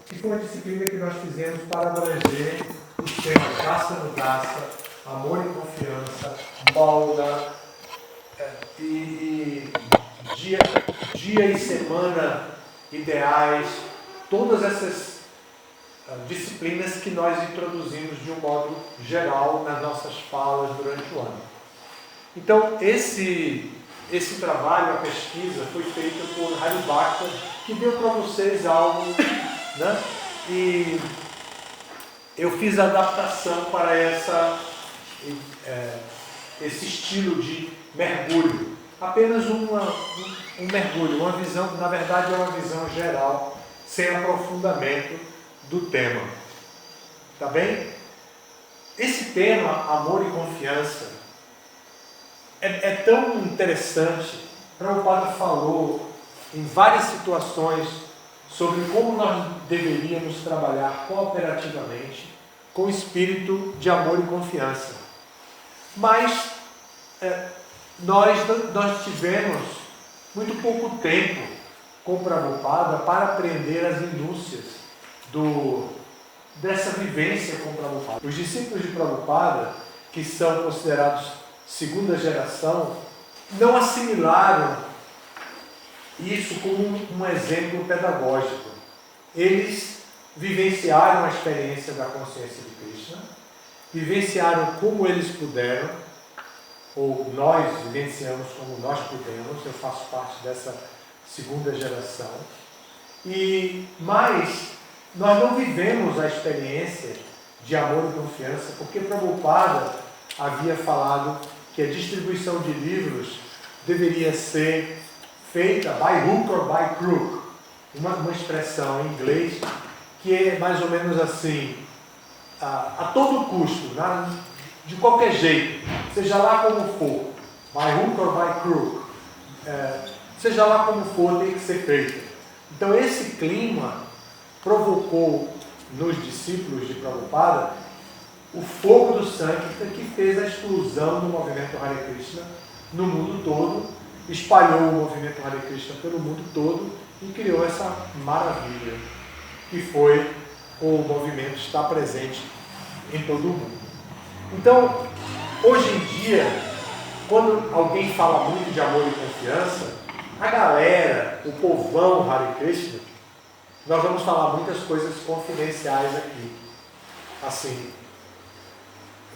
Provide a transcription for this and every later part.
que foi uma disciplina que nós fizemos para abranger os temas Graça no Graça, Amor e Confiança, Paula e dia e semana ideais, todas essas disciplinas que nós introduzimos de um modo geral nas nossas falas durante o ano. Então, esse trabalho, a pesquisa, foi feita por Harry Baxter, que deu para vocês algo, né? E eu fiz a adaptação para esse estilo de mergulho. Apenas um mergulho, uma visão, na verdade é uma visão geral, sem aprofundamento do tema. Tá bem? Esse tema, amor e confiança, é tão interessante. Prabhupada falou em várias situações sobre como nós deveríamos trabalhar cooperativamente com espírito de amor e confiança. Mas nós tivemos muito pouco tempo com Prabhupada para aprender as minúcias dessa vivência com Prabhupada. Os discípulos de Prabhupada, que são considerados segunda geração, não assimilaram isso como um exemplo pedagógico. Eles vivenciaram a experiência da consciência de Krishna, vivenciaram como eles puderam, ou nós vivenciamos como nós pudemos. Eu faço parte dessa segunda geração. Mas nós não vivemos a experiência de amor e confiança, porque Prabhupada havia falado que a distribuição de livros deveria ser feita by hook or by crook, uma expressão em inglês que é mais ou menos assim, a todo custo, de qualquer jeito, seja lá como for, by hook or by crook, seja lá como for, tem que ser feita. Então esse clima provocou nos discípulos de Prabhupada o fogo do Sankirtan, que fez a explosão do movimento Hare Krishna no mundo todo, espalhou o movimento Hare Krishna pelo mundo todo e criou essa maravilha que foi o movimento estar presente em todo o mundo. Então, hoje em dia, quando alguém fala muito de amor e confiança, a galera, o povão Hare Krishna, nós vamos falar muitas coisas confidenciais aqui. Assim,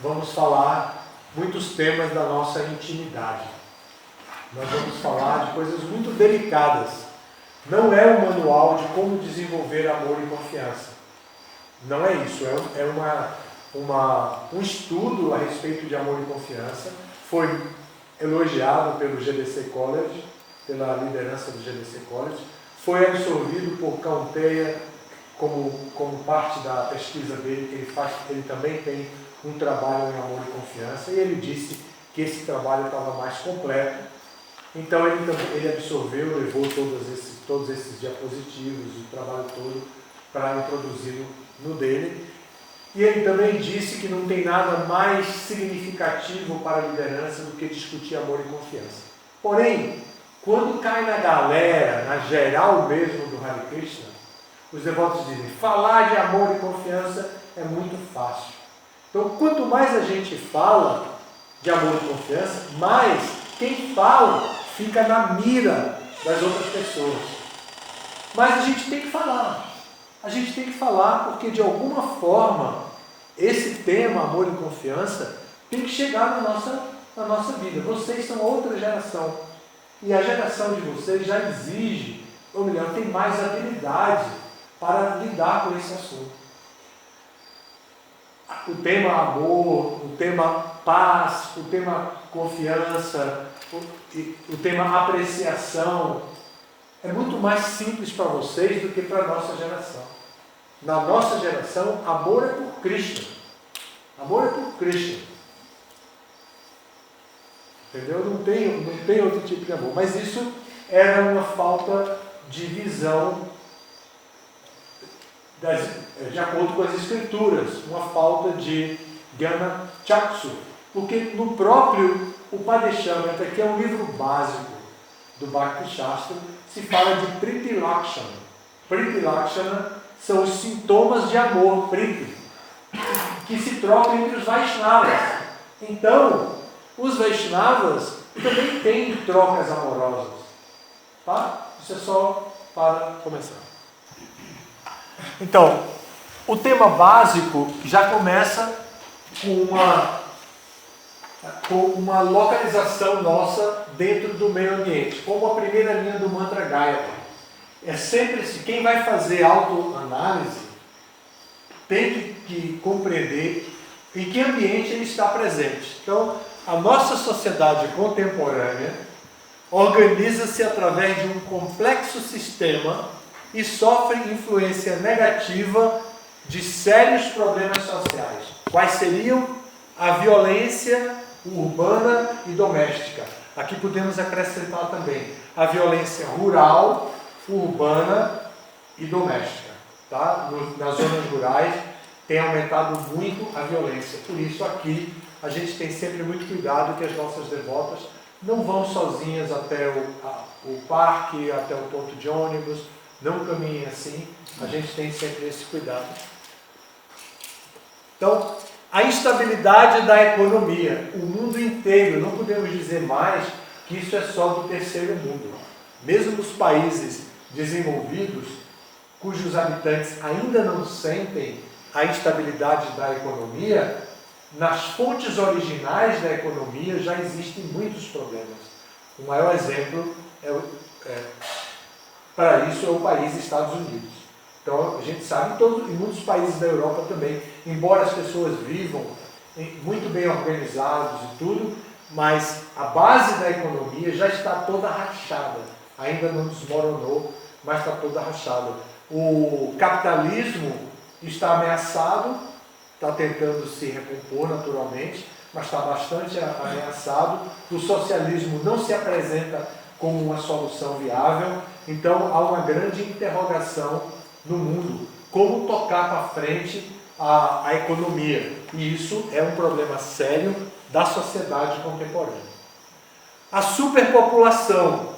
vamos falar muitos temas da nossa intimidade. Nós vamos falar de coisas muito delicadas. Não é um manual de como desenvolver amor e confiança. Não é isso. Um estudo a respeito de amor e confiança. Foi elogiado pelo GDC College, pela liderança do GDC College. Foi absorvido por Kaunteya como parte da pesquisa dele. Ele também tem um trabalho em amor e confiança. E ele disse que esse trabalho estava mais completo. Então ele absorveu, levou todos esses diapositivos, o trabalho todo, para introduzi-lo no dele. E ele também disse que não tem nada mais significativo para a liderança do que discutir amor e confiança. Porém, quando cai na galera, na geral mesmo do Hare Krishna, os devotos dizem, falar de amor e confiança é muito fácil. Então, quanto mais a gente fala de amor e confiança, mais quem fala fica na mira das outras pessoas. Mas a gente tem que falar. A gente tem que falar porque, de alguma forma, esse tema, amor e confiança, tem que chegar na nossa vida. Vocês são outra geração. E a geração de vocês já exige, ou melhor, tem mais habilidade para lidar com esse assunto. O tema amor, o tema paz, o tema confiança, o tema apreciação, é muito mais simples para vocês do que para a nossa geração. Na nossa geração, amor é por Krishna. Amor é por Krishna. Entendeu? Não tem outro tipo de amor. Mas isso era uma falta de visão de acordo com as escrituras, uma falta de Jnana Chaksu. Porque no próprio Upadeshamrita, que é um livro básico do Bhakti Shastra, se fala de Priti Lakshana. Priti Lakshana são os sintomas de amor, Priti, que se trocam entre os Vaishnavas. Então, os Vaishnavas também têm trocas amorosas. Tá? Isso é só para começar. Então, o tema básico já começa com uma localização nossa dentro do meio ambiente, como a primeira linha do mantra Gayatri. É sempre assim, quem vai fazer autoanálise tem que compreender em que ambiente ele está presente. Então, a nossa sociedade contemporânea organiza-se através de um complexo sistema e sofre influência negativa de sérios problemas sociais. Quais seriam? A violência urbana e doméstica. Aqui podemos acrescentar também a violência rural, urbana e doméstica. Tá? Nas zonas rurais tem aumentado muito a violência. Por isso aqui a gente tem sempre muito cuidado que as nossas devotas não vão sozinhas até o parque, até o ponto de ônibus, não caminhem assim. A gente tem sempre esse cuidado. Então, a instabilidade da economia, o mundo inteiro, não podemos dizer mais que isso é só do terceiro mundo. Mesmo os países desenvolvidos, cujos habitantes ainda não sentem a instabilidade da economia, nas fontes originais da economia já existem muitos problemas. O maior exemplo para isso é o país Estados Unidos. Então a gente sabe, em muitos países da Europa também, embora as pessoas vivam muito bem organizados e tudo, mas a base da economia já está toda rachada, ainda não desmoronou, mas está toda rachada. O capitalismo está ameaçado, está tentando se recompor naturalmente, mas está bastante ameaçado. O socialismo não se apresenta como uma solução viável, então há uma grande interrogação no mundo, como tocar para frente a economia, e isso é um problema sério da sociedade contemporânea. A superpopulação,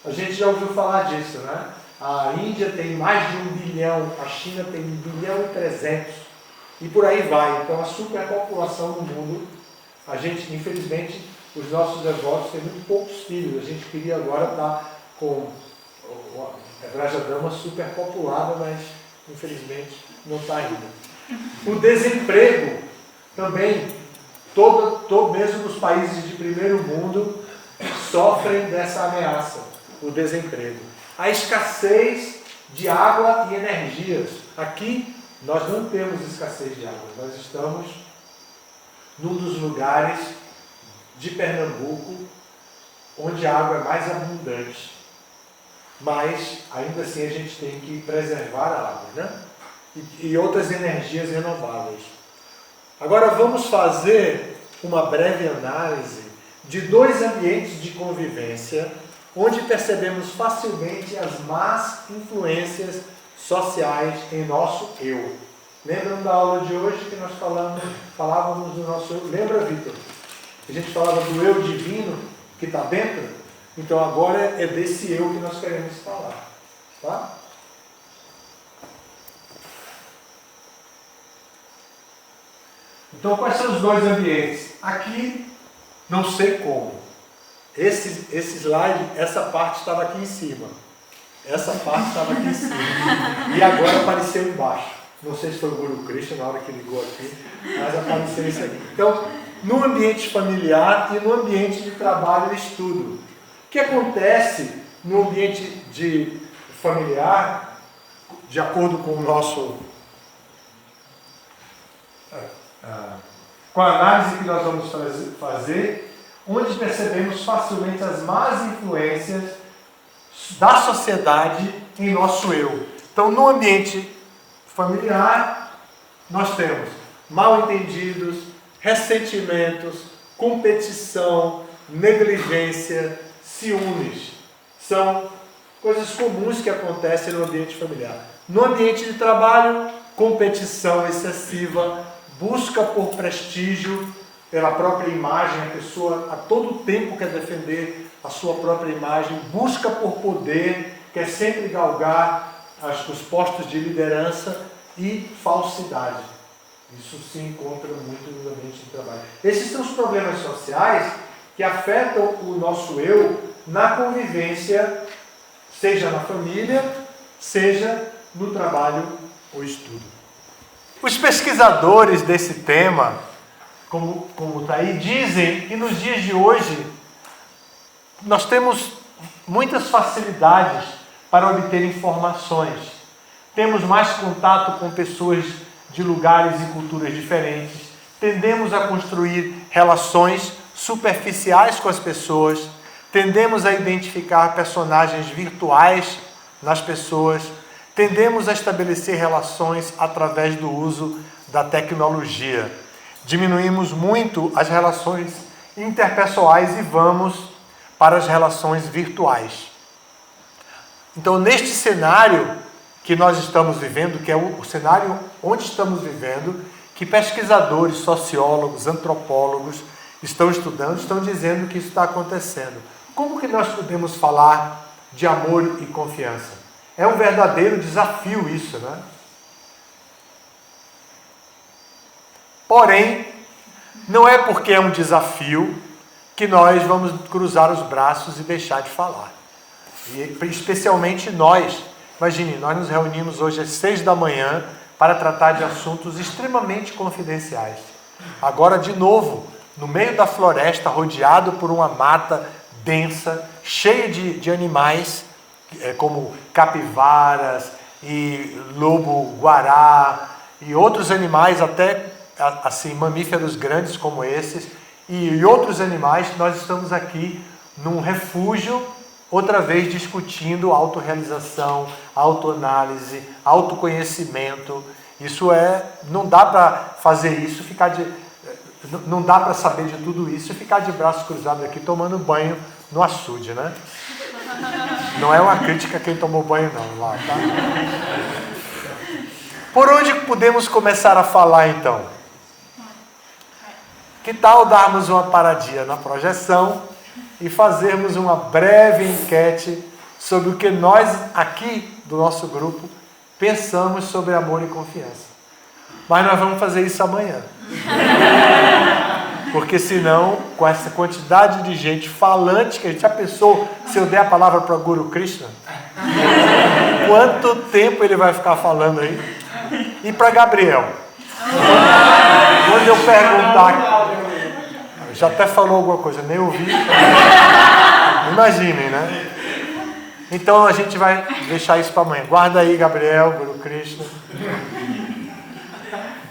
a gente já ouviu falar disso, né? A Índia tem mais de 1 bilhão, a China tem 1 bilhão e 300, e por aí vai. Então a superpopulação no mundo, a gente, infelizmente, os nossos devotos têm muito poucos filhos. A gente queria agora estar com a Vrajadama superpopulada, mas infelizmente não está ainda. O desemprego também, mesmo nos países de primeiro mundo, sofrem dessa ameaça, o desemprego. A escassez de água e energias. Aqui nós não temos escassez de água, nós estamos num dos lugares de Pernambuco onde a água é mais abundante. Mas ainda assim a gente tem que preservar a água, né? E outras energias renováveis. Agora vamos fazer uma breve análise de 2 ambientes de convivência onde percebemos facilmente as más influências sociais em nosso eu. Lembram da aula de hoje que nós falávamos do nosso eu? Lembra, Vitor? A gente falava do eu divino que está dentro? Então agora é desse eu que nós queremos falar. Tá? Então quais são os 2 ambientes? Aqui, não sei como. Esse slide, essa parte estava aqui em cima. Essa parte estava aqui em cima. E agora apareceu embaixo. Não sei se foi o Guru Krishna na hora que ligou aqui, mas apareceu isso aqui. Então, no ambiente familiar e no ambiente de trabalho e estudo. O que acontece no ambiente de familiar, de acordo com o nosso... com a análise que nós vamos fazer, onde percebemos facilmente as más influências da sociedade em nosso eu. Então, no ambiente familiar, nós temos mal-entendidos, ressentimentos, competição, negligência, ciúmes. São coisas comuns que acontecem no ambiente familiar. No ambiente de trabalho, competição excessiva, busca por prestígio, pela própria imagem, a pessoa a todo tempo quer defender a sua própria imagem, busca por poder, quer sempre galgar os postos de liderança e falsidade. Isso se encontra muito no ambiente de trabalho. Esses são os problemas sociais que afetam o nosso eu na convivência, seja na família, seja no trabalho ou estudo. Os pesquisadores desse tema, como está aí, dizem que nos dias de hoje nós temos muitas facilidades para obter informações. Temos mais contato com pessoas de lugares e culturas diferentes. Tendemos a construir relações superficiais com as pessoas. Tendemos a identificar personagens virtuais nas pessoas. Tendemos a estabelecer relações através do uso da tecnologia. Diminuímos muito as relações interpessoais e vamos para as relações virtuais. Então, neste cenário que nós estamos vivendo, que é o cenário onde estamos vivendo, que pesquisadores, sociólogos, antropólogos estão estudando, estão dizendo que isso está acontecendo. Como que nós podemos falar de amor e confiança? É um verdadeiro desafio isso, né? Porém, não é porque é um desafio que nós vamos cruzar os braços e deixar de falar. E especialmente nós. Imagine, nós nos reunimos hoje às 6 da manhã para tratar de assuntos extremamente confidenciais. Agora, de novo, no meio da floresta, rodeado por uma mata densa, cheia de animais, como capivaras e lobo-guará e outros animais, até assim, mamíferos grandes como esses, e outros animais, nós estamos aqui num refúgio, outra vez discutindo autorrealização, autoanálise, autoconhecimento. Isso não dá para fazer isso, não dá para saber de tudo isso e ficar de braços cruzados aqui tomando banho no açude, né? Não é uma crítica a quem tomou banho não, lá, tá? Por onde podemos começar a falar então? Que tal darmos uma paradinha na projeção e fazermos uma breve enquete sobre o que nós aqui do nosso grupo pensamos sobre amor e confiança. Mas nós vamos fazer isso amanhã. Porque senão, com essa quantidade de gente falante, que a gente já pensou, se eu der a palavra para o Guru Krishna, quanto tempo ele vai ficar falando aí? E para Gabriel? Quando eu perguntar, já até falou alguma coisa, nem ouvi. Imaginem, né? Então a gente vai deixar isso para amanhã. Guarda aí, Gabriel, Guru Krishna.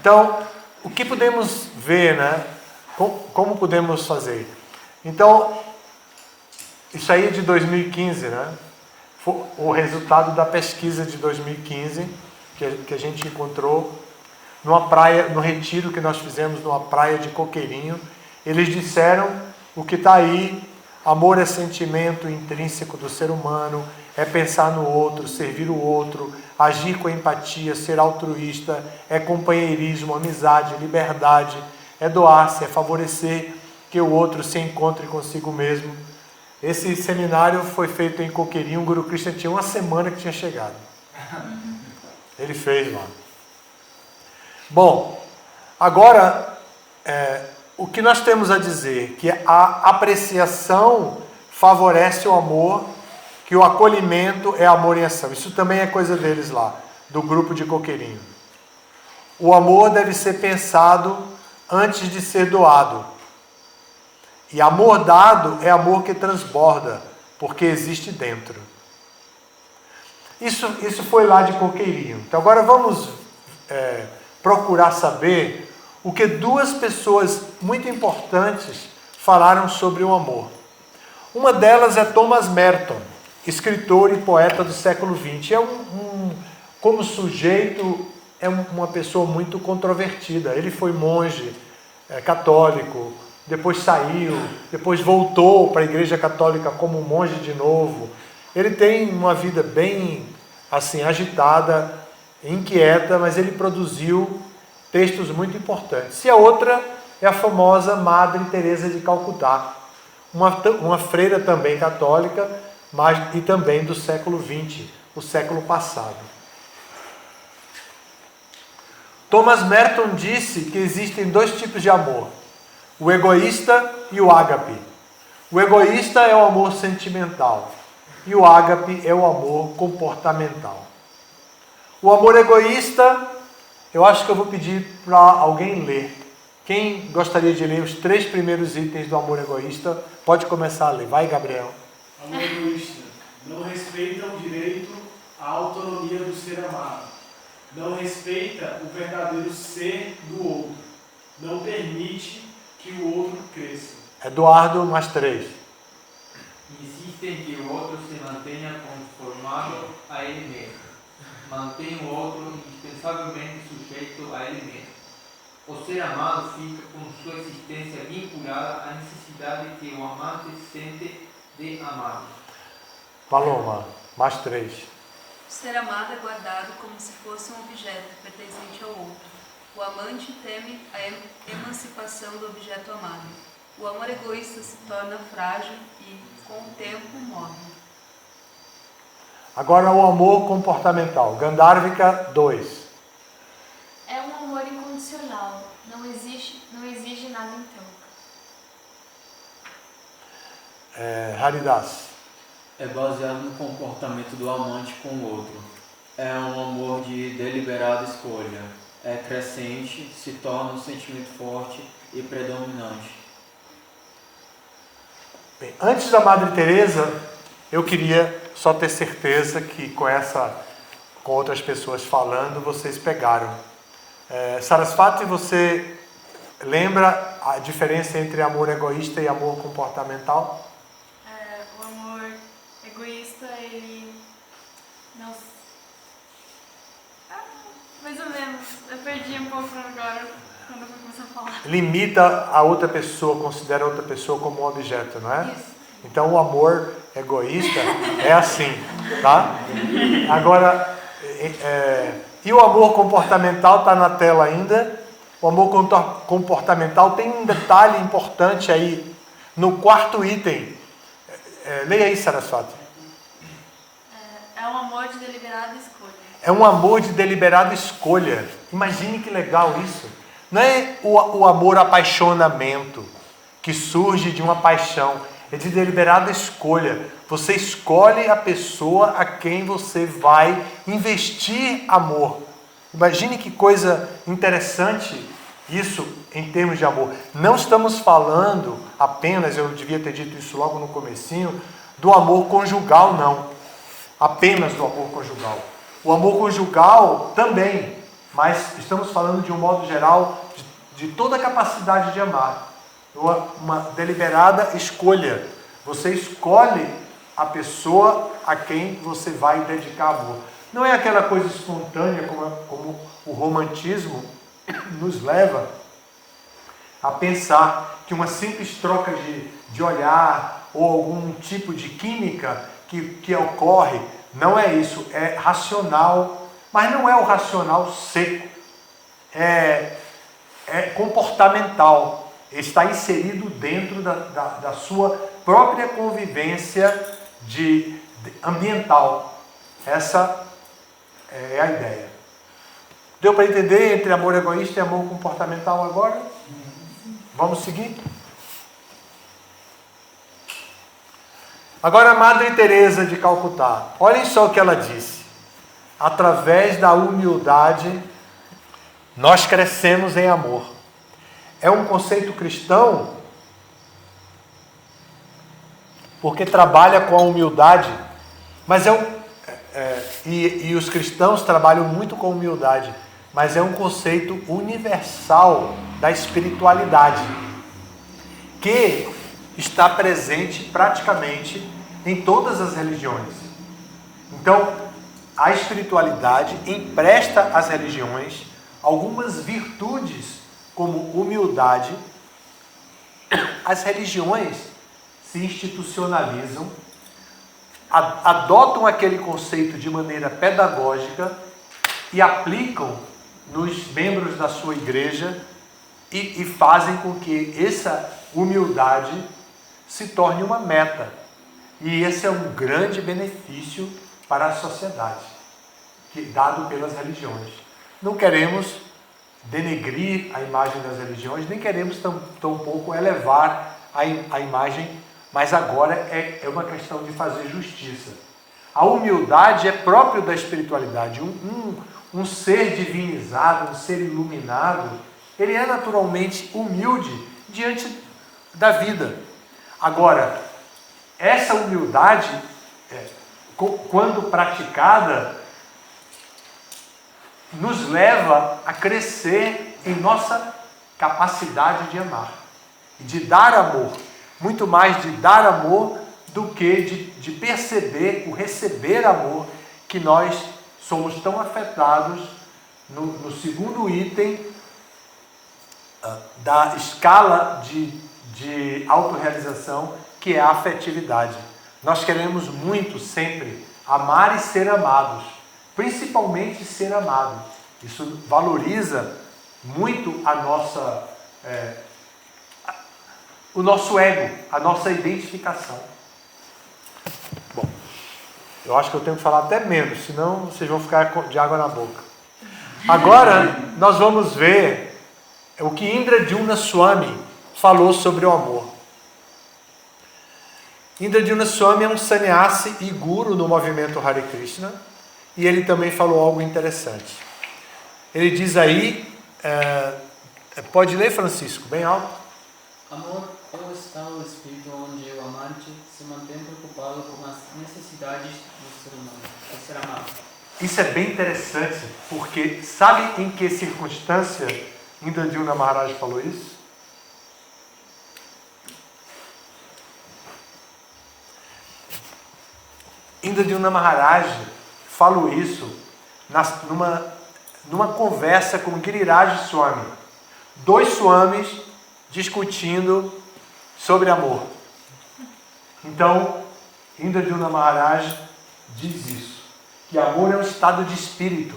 Então, o que podemos ver, né? Como podemos fazer? Então, isso aí é de 2015, né? Foi o resultado da pesquisa de 2015 que a gente encontrou numa praia, no retiro que nós fizemos numa praia de Coqueirinho. Eles disseram o que está aí: amor é sentimento intrínseco do ser humano, é pensar no outro, servir o outro, agir com empatia, ser altruísta, é companheirismo, amizade, liberdade, é doar-se, é favorecer que o outro se encontre consigo mesmo. Esse seminário foi feito em Coqueirinho. O Guru Krishna tinha uma semana que tinha chegado. Ele fez lá. Bom, agora, o que nós temos a dizer? Que a apreciação favorece o amor, que o acolhimento é amor em ação. Isso também é coisa deles lá, do grupo de Coqueirinho. O amor deve ser pensado antes de ser doado. E amor dado é amor que transborda, porque existe dentro. Isso foi lá de Coqueirinho. Então agora vamos procurar saber o que duas pessoas muito importantes falaram sobre o amor. Uma delas é Thomas Merton, escritor e poeta do século XX. Como sujeito, é uma pessoa muito controvertida. Ele foi monge católico, depois saiu, depois voltou para a Igreja Católica como monge de novo. Ele tem uma vida bem assim agitada, inquieta, mas ele produziu textos muito importantes. E a outra é a famosa Madre Teresa de Calcutá, uma freira também católica, mas e também do século XX, o século passado. Thomas Merton disse que existem dois tipos de amor: o egoísta e o ágape. O egoísta é o amor sentimental e o ágape é o amor comportamental. O amor egoísta, eu acho que eu vou pedir para alguém ler. Quem gostaria de ler os 3 primeiros itens do amor egoísta, pode começar a ler. Vai, Gabriel. Amor egoísta. Não respeita o direito à autonomia do ser amado. Não respeita o verdadeiro ser do outro. Não permite que o outro cresça. Eduardo, mais 3. Insiste em que o outro se mantenha conformado a ele mesmo. Mantém o outro indispensavelmente sujeito a ele mesmo. O ser amado fica com sua existência vinculada à necessidade que o amante sente de amar. Paloma, mais 3. O ser amado é guardado como se fosse um objeto pertencente ao outro. O amante teme a emancipação do objeto amado. O amor egoísta se torna frágil e, com o tempo, morre. Agora o amor comportamental. Gandharvika 2. É um amor incondicional, não exige nada em troca. Haridas. É baseado no comportamento do amante com o outro. É um amor de deliberada escolha. É crescente, se torna um sentimento forte e predominante. Bem, antes da Madre Teresa, eu queria só ter certeza que com outras pessoas falando, vocês pegaram. Sarasvati, você lembra a diferença entre amor egoísta e amor comportamental? O amor egoísta, ele não... mais ou menos. Eu perdi um pouco agora, quando eu comecei a falar. Limita a outra pessoa, considera a outra pessoa como um objeto, não é? Isso. Então o amor egoísta é assim, tá? Agora, e o amor comportamental está na tela ainda. O amor comportamental tem um detalhe importante aí, no 4º item. Leia aí, Sarasvati. É um amor de deliberada escolha. É um amor de deliberada escolha. Imagine que legal isso. Não é o amor apaixonamento, que surge de uma paixão. É de deliberada escolha. Você escolhe a pessoa a quem você vai investir amor. Imagine que coisa interessante isso em termos de amor. Não estamos falando apenas, eu devia ter dito isso logo no comecinho, do amor conjugal, não. Apenas do amor conjugal. O amor conjugal também, mas estamos falando de um modo geral de toda a capacidade de amar. Uma deliberada escolha. Você escolhe a pessoa a quem você vai dedicar amor. Não é aquela coisa espontânea como o romantismo nos leva a pensar que uma simples troca de olhar ou algum tipo de química que ocorre, não é isso, é racional, mas não é o racional seco, é comportamental. Está inserido dentro da sua própria convivência ambiental. Essa é a ideia. Deu para entender entre amor egoísta e amor comportamental agora? Vamos seguir? Agora a Madre Teresa de Calcutá. Olhem só o que ela disse. Através da humildade, nós crescemos em amor. É um conceito cristão porque trabalha com a humildade, mas e os cristãos trabalham muito com humildade, mas é um conceito universal da espiritualidade que está presente praticamente em todas as religiões. Então, a espiritualidade empresta às religiões algumas virtudes como humildade. As religiões se institucionalizam, adotam aquele conceito de maneira pedagógica e aplicam nos membros da sua igreja e fazem com que essa humildade se torne uma meta. E esse é um grande benefício para a sociedade, dado pelas religiões. Não queremos denegrir a imagem das religiões, nem queremos tampouco elevar a imagem, mas agora é uma questão de fazer justiça. A humildade é próprio da espiritualidade. Um ser divinizado, um ser iluminado, ele é naturalmente humilde diante da vida. Agora, essa humildade, quando praticada, nos leva a crescer em nossa capacidade de amar e de dar amor. Muito mais de dar amor do que de perceber, o receber amor, que nós somos tão afetados no segundo item da escala de autorrealização, que é a afetividade. Nós queremos muito sempre amar e ser amados, principalmente ser amado. Isso valoriza muito o nosso ego, a nossa identificação. Bom, eu acho que eu tenho que falar até menos, senão vocês vão ficar de água na boca. Agora, nós vamos ver o que Indradyumna Swami falou sobre o amor. Indradyumna Swami é um sannyasi e guru no movimento Hare Krishna, e ele também falou algo interessante. Ele diz aí, pode ler, Francisco, bem alto. Amor é o estado de espírito onde o amante se mantém preocupado com as necessidades do ser humano, do ser amado. Isso é bem interessante, porque sabe em que circunstância Indradyumna Maharaj falou isso? Indradyumna Maharaj falou isso numa conversa com Giriraj Swami. Dois Swamis discutindo sobre amor. Então, Indradyumna Maharaj diz isso, que amor é um estado de espírito.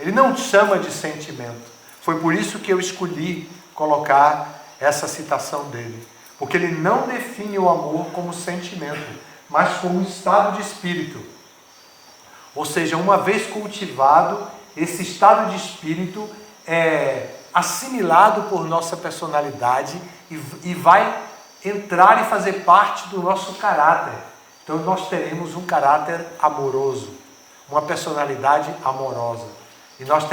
Ele não chama de sentimento. Foi por isso que eu escolhi colocar essa citação dele. Porque ele não define o amor como sentimento, mas como um estado de espírito. Ou seja, uma vez cultivado, esse estado de espírito é assimilado por nossa personalidade e vai entrar e fazer parte do nosso caráter. Então nós teremos um caráter amoroso, uma personalidade amorosa. E nós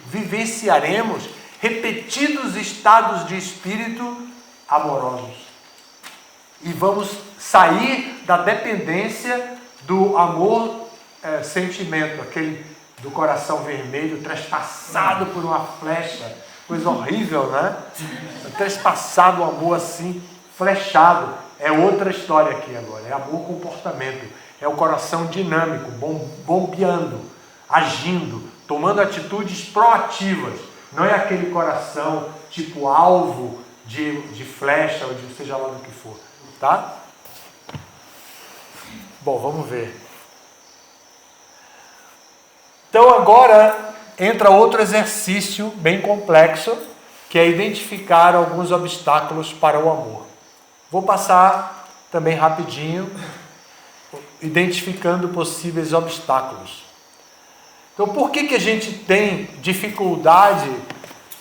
vivenciaremos repetidos estados de espírito amorosos. E vamos sair da dependência do amor sentimento, aquele do coração vermelho, trespassado por uma flecha, coisa horrível, né? Trespassado o amor assim, flechado. É outra história aqui agora, é amor comportamento, é o coração dinâmico, bombeando, agindo, tomando atitudes proativas. Não é aquele coração tipo alvo de flecha ou de seja lá do que for, tá? Bom, vamos ver. Então agora entra outro exercício bem complexo, que é identificar alguns obstáculos para o amor. Vou passar também rapidinho, identificando possíveis obstáculos. Então, por que a gente tem dificuldade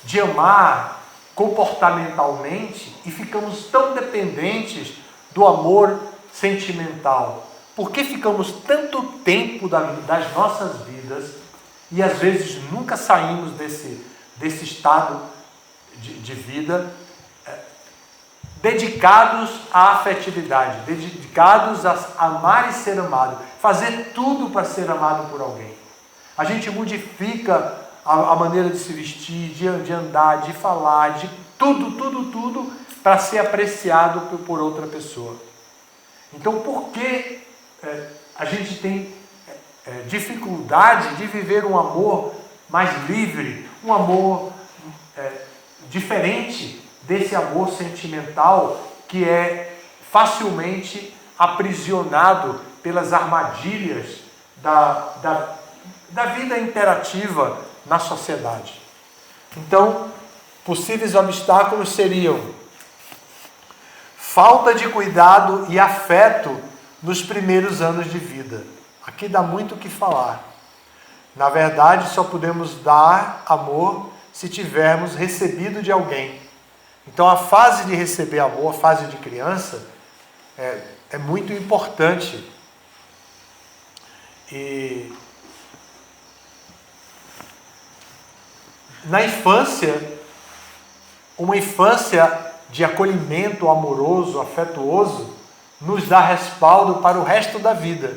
de amar comportamentalmente e ficamos tão dependentes do amor sentimental? Por que ficamos tanto tempo das nossas vidas e às vezes nunca saímos desse estado de vida dedicados à afetividade, dedicados a amar e ser amado, fazer tudo para ser amado por alguém? A gente modifica a maneira de se vestir, de andar, de falar, de tudo para ser apreciado por outra pessoa. Então, por que a gente tem dificuldade de viver um amor mais livre, um amor diferente desse amor sentimental que é facilmente aprisionado pelas armadilhas da vida interativa na sociedade? Então, possíveis obstáculos seriam falta de cuidado e afeto nos primeiros anos de vida. Aqui dá muito o que falar. Na verdade, só podemos dar amor se tivermos recebido de alguém. Então a fase de receber amor, a fase de criança, é muito importante. E na infância, uma infância de acolhimento amoroso, afetuoso, nos dá respaldo para o resto da vida.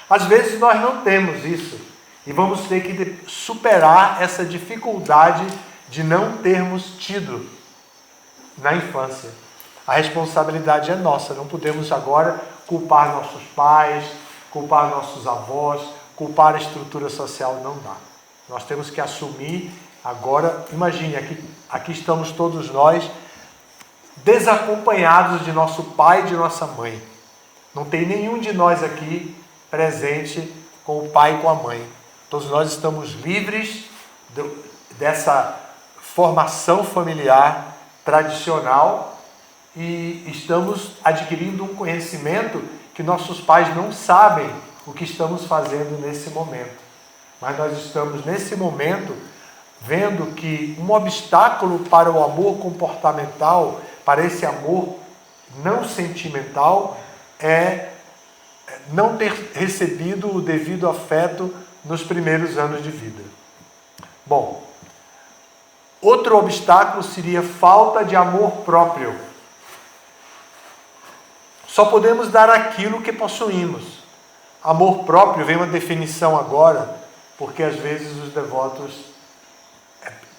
Às vezes nós não temos isso e vamos ter que superar essa dificuldade de não termos tido na infância. A responsabilidade é nossa, não podemos agora culpar nossos pais, culpar nossos avós, culpar a estrutura social, não dá. Nós temos que assumir agora, imagine, aqui estamos todos nós desacompanhados de nosso pai e de nossa mãe. Não tem nenhum de nós aqui presente com o pai e com a mãe. Todos nós estamos livres dessa formação familiar tradicional e estamos adquirindo um conhecimento que nossos pais não sabem o que estamos fazendo nesse momento. Mas nós estamos nesse momento vendo que um obstáculo para o amor comportamental, para esse amor não sentimental, é não ter recebido o devido afeto nos primeiros anos de vida. Bom, outro obstáculo seria falta de amor próprio. Só podemos dar aquilo que possuímos. Amor próprio, vem uma definição agora, porque às vezes os devotos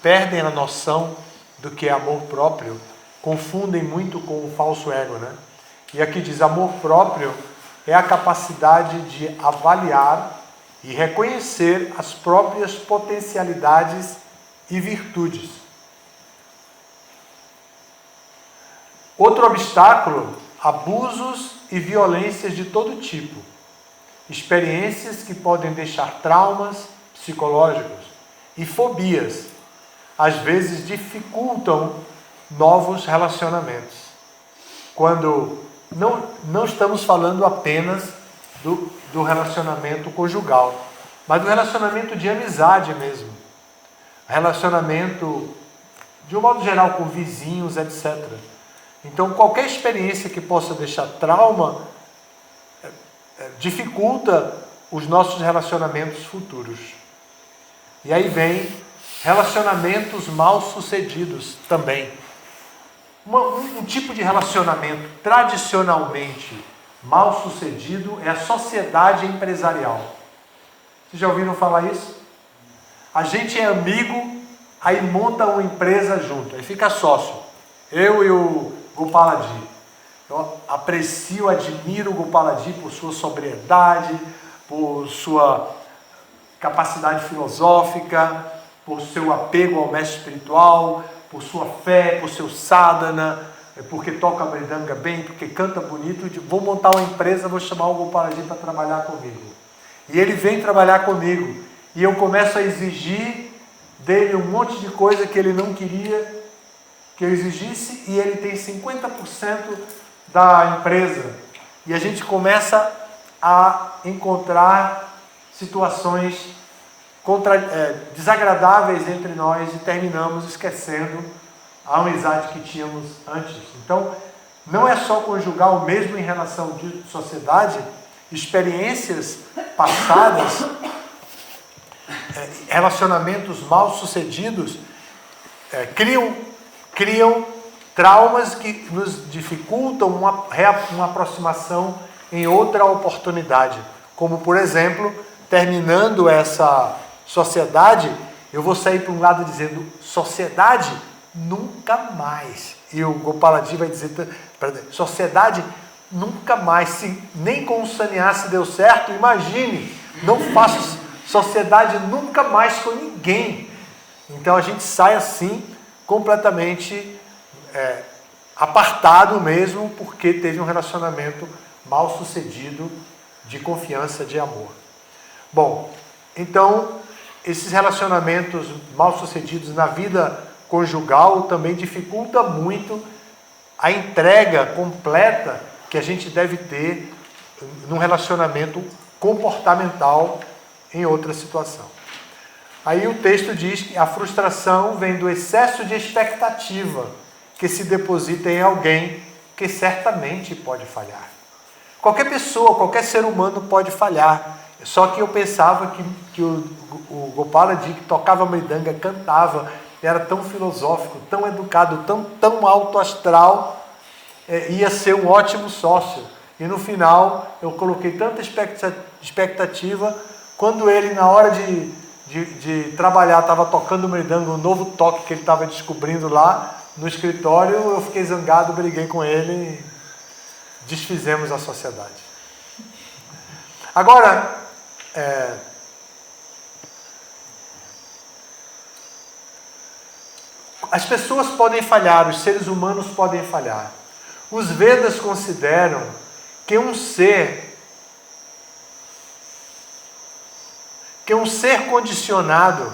perdem a noção do que é amor próprio, confundem muito com o falso ego, né? E aqui diz, amor próprio é a capacidade de avaliar e reconhecer as próprias potencialidades e virtudes. Outro obstáculo, abusos e violências de todo tipo. Experiências que podem deixar traumas psicológicos e fobias, às vezes dificultam novos relacionamentos. Quando não estamos falando apenas do relacionamento conjugal, mas do relacionamento de amizade mesmo. Relacionamento, de um modo geral, com vizinhos, etc. Então, qualquer experiência que possa deixar trauma dificulta os nossos relacionamentos futuros. E aí vem relacionamentos mal sucedidos também. Um tipo de relacionamento tradicionalmente mal sucedido é a sociedade empresarial. Vocês já ouviram falar isso? A gente é amigo, aí monta uma empresa junto, aí fica sócio. Eu e o Gopalaji. Eu aprecio, admiro o Gopalaji por sua sobriedade, por sua capacidade filosófica, por seu apego ao mestre espiritual, por sua fé, por seu sadhana, porque toca a mridanga bem, porque canta bonito. Vou montar uma empresa, vou chamar o Gopalaji para trabalhar comigo. E ele vem trabalhar comigo. E eu começo a exigir dele um monte de coisa que ele não queria que eu exigisse, e ele tem 50% da empresa. E a gente começa a encontrar situações desagradáveis entre nós e terminamos esquecendo a amizade que tínhamos antes. Então, não é só conjugal, mesmo em relação de sociedade, experiências passadas, relacionamentos mal sucedidos, criam traumas que nos dificultam uma aproximação em outra oportunidade. Como, por exemplo, terminando essa sociedade, eu vou sair para um lado dizendo, sociedade nunca mais. E o Gopalaji vai dizer, sociedade nunca mais. Se nem com o sannyasi deu certo, imagine, não faço sociedade nunca mais com ninguém. Então a gente sai assim, completamente apartado mesmo, porque teve um relacionamento mal sucedido de confiança, de amor. Bom, então esses relacionamentos mal sucedidos na vida conjugal também dificulta muito a entrega completa que a gente deve ter num relacionamento comportamental em outra situação. Aí o texto diz que a frustração vem do excesso de expectativa que se deposita em alguém que certamente pode falhar. Qualquer pessoa, qualquer ser humano pode falhar. Só que eu pensava que o Gopalaji, que tocava mridanga, cantava, era tão filosófico, tão educado, tão alto astral, ia ser um ótimo sócio. E no final eu coloquei tanta expectativa, quando ele, na hora de trabalhar, estava tocando mridanga, um novo toque que ele estava descobrindo lá no escritório, eu fiquei zangado, briguei com ele e desfizemos a sociedade. Agora, as pessoas podem falhar, os seres humanos podem falhar. Os Vedas consideram que um ser condicionado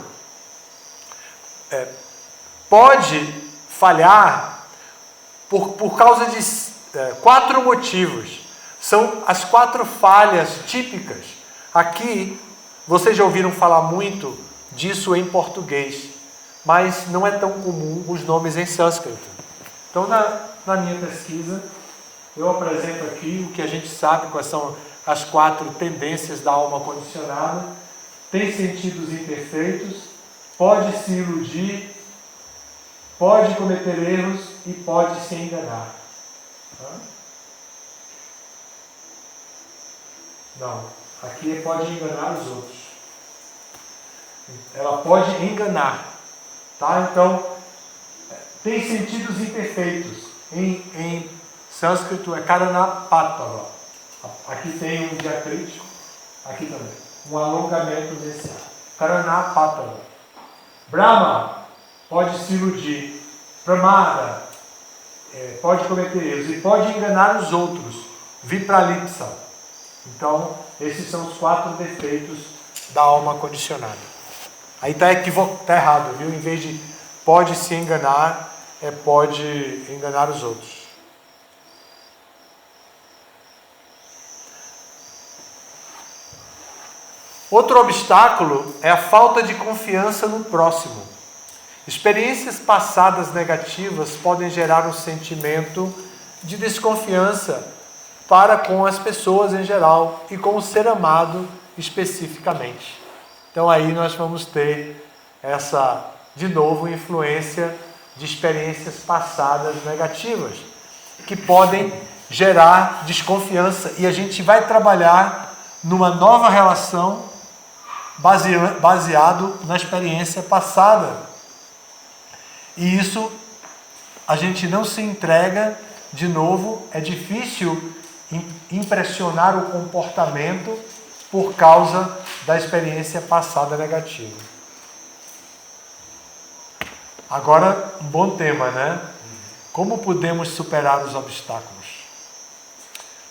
pode falhar por causa de 4 motivos. São as 4 falhas típicas. Aqui, vocês já ouviram falar muito disso em português, mas não é tão comum os nomes em sânscrito. Então, na minha pesquisa, eu apresento aqui o que a gente sabe, quais são as 4 tendências da alma condicionada. Tem sentidos imperfeitos, pode se iludir, pode cometer erros e pode se enganar. Não, aqui pode enganar os outros. Ela pode enganar. Tá? Então, tem sentidos imperfeitos. Em sânscrito é karanapatava. Aqui tem um diacrítico, aqui também. Um alongamento desse karanapatava. Brahma pode se iludir. Pramada pode cometer erros e pode enganar os outros. Vipralipsa. Então, esses são os 4 defeitos da alma condicionada. Aí está errado, viu? Em vez de pode se enganar, pode enganar os outros. Outro obstáculo é a falta de confiança no próximo. Experiências passadas negativas podem gerar um sentimento de desconfiança para com as pessoas em geral e com o ser amado especificamente. Então aí nós vamos ter essa, de novo, influência de experiências passadas negativas, que podem gerar desconfiança. E a gente vai trabalhar numa nova relação baseado na experiência passada. E isso, a gente não se entrega, de novo, é difícil impressionar o comportamento por causa da experiência passada negativa. Agora, um bom tema, né? Como podemos superar os obstáculos?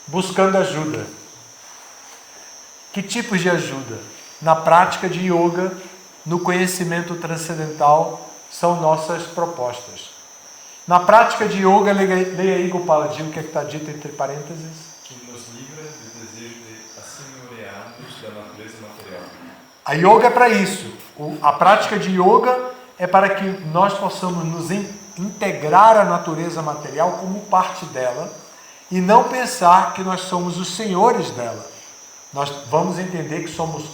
Buscando ajuda. Que tipos de ajuda? Na prática de yoga, no conhecimento transcendental, são nossas propostas. Na prática de yoga, leia aí, Gopalaji, o que está dito entre parênteses. Que nos livra do desejo de assenhorearmos da natureza material. A yoga é para isso. A prática de yoga é para que nós possamos nos integrar à natureza material como parte dela e não pensar que nós somos os senhores dela. Nós vamos entender que somos,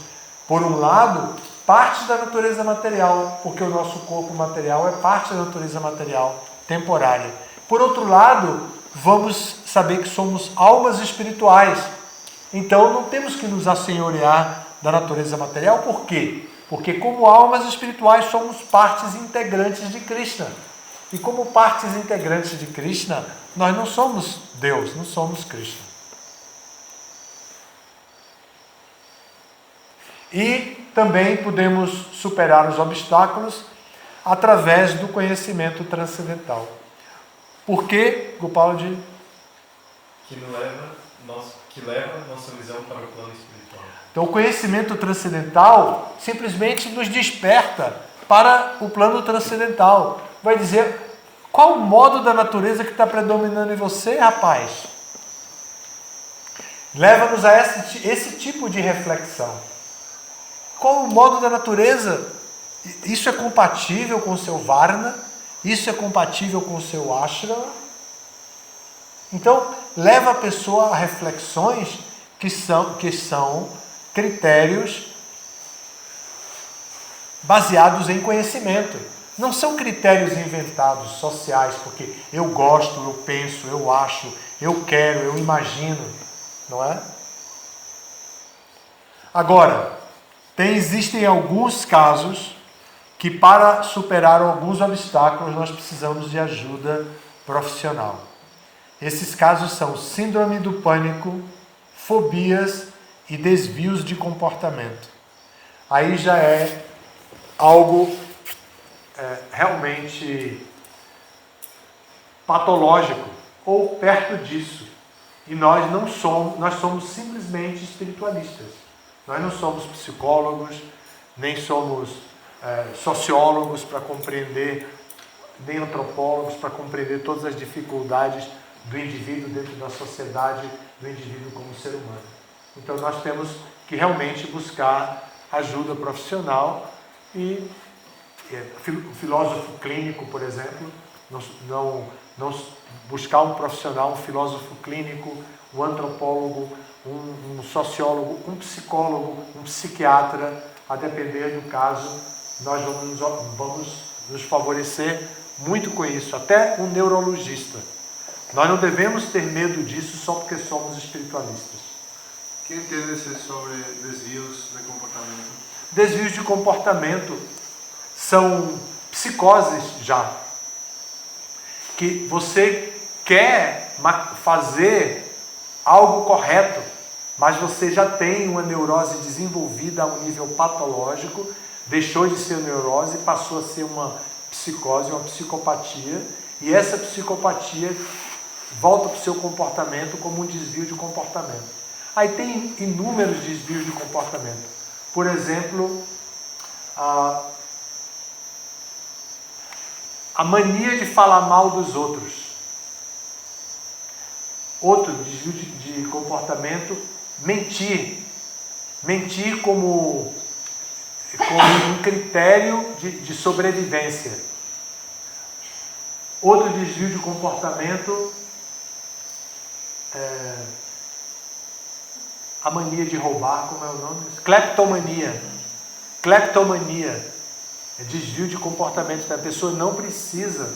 por um lado, parte da natureza material, porque o nosso corpo material é parte da natureza material temporária. Por outro lado, vamos saber que somos almas espirituais. Então, não temos que nos assenhorear da natureza material. Por quê? Porque como almas espirituais somos partes integrantes de Krishna. E como partes integrantes de Krishna, nós não somos Deus, não somos Krishna. E também podemos superar os obstáculos através do conhecimento transcendental. Por que, Gopalaji? Que leva nossa visão para o plano espiritual. Então, o conhecimento transcendental simplesmente nos desperta para o plano transcendental. Vai dizer, qual o modo da natureza que está predominando em você, rapaz? Leva-nos a esse tipo de reflexão. Qual o modo da natureza Isso é compatível com o seu Varna? Isso é compatível com o seu Ashrama? Então, leva a pessoa a reflexões que são critérios baseados em conhecimento. Não são critérios inventados, sociais, porque eu gosto, eu penso, eu acho, eu quero, eu imagino, não é? Agora, existem alguns casos que para superar alguns obstáculos nós precisamos de ajuda profissional. Esses casos são síndrome do pânico, fobias e desvios de comportamento. Aí já é algo realmente patológico ou perto disso. E nós somos simplesmente espiritualistas. Nós não somos psicólogos, nem somos sociólogos para compreender, nem antropólogos para compreender todas as dificuldades do indivíduo dentro da sociedade, do indivíduo como ser humano. Então nós temos que realmente buscar ajuda profissional e o filósofo clínico, por exemplo, não buscar um profissional, um filósofo clínico, um antropólogo, um sociólogo, um psicólogo, um psiquiatra, a depender do caso, nós vamos nos favorecer muito com isso, até um neurologista. Nós não devemos ter medo disso só porque somos espiritualistas. Que entende-se sobre desvios de comportamento? Desvios de comportamento são psicoses já. Que você quer fazer algo correto, mas você já tem uma neurose desenvolvida a um nível patológico, deixou de ser neurose e passou a ser uma psicose, uma psicopatia, e essa psicopatia volta para o seu comportamento como um desvio de comportamento. Aí tem inúmeros desvios de comportamento. Por exemplo, a mania de falar mal dos outros. Outro desvio de comportamento, mentir. Mentir como um critério de sobrevivência. Outro desvio de comportamento, a mania de roubar, como é o nome? Cleptomania. Cleptomania é desvio de comportamento. A pessoa não precisa,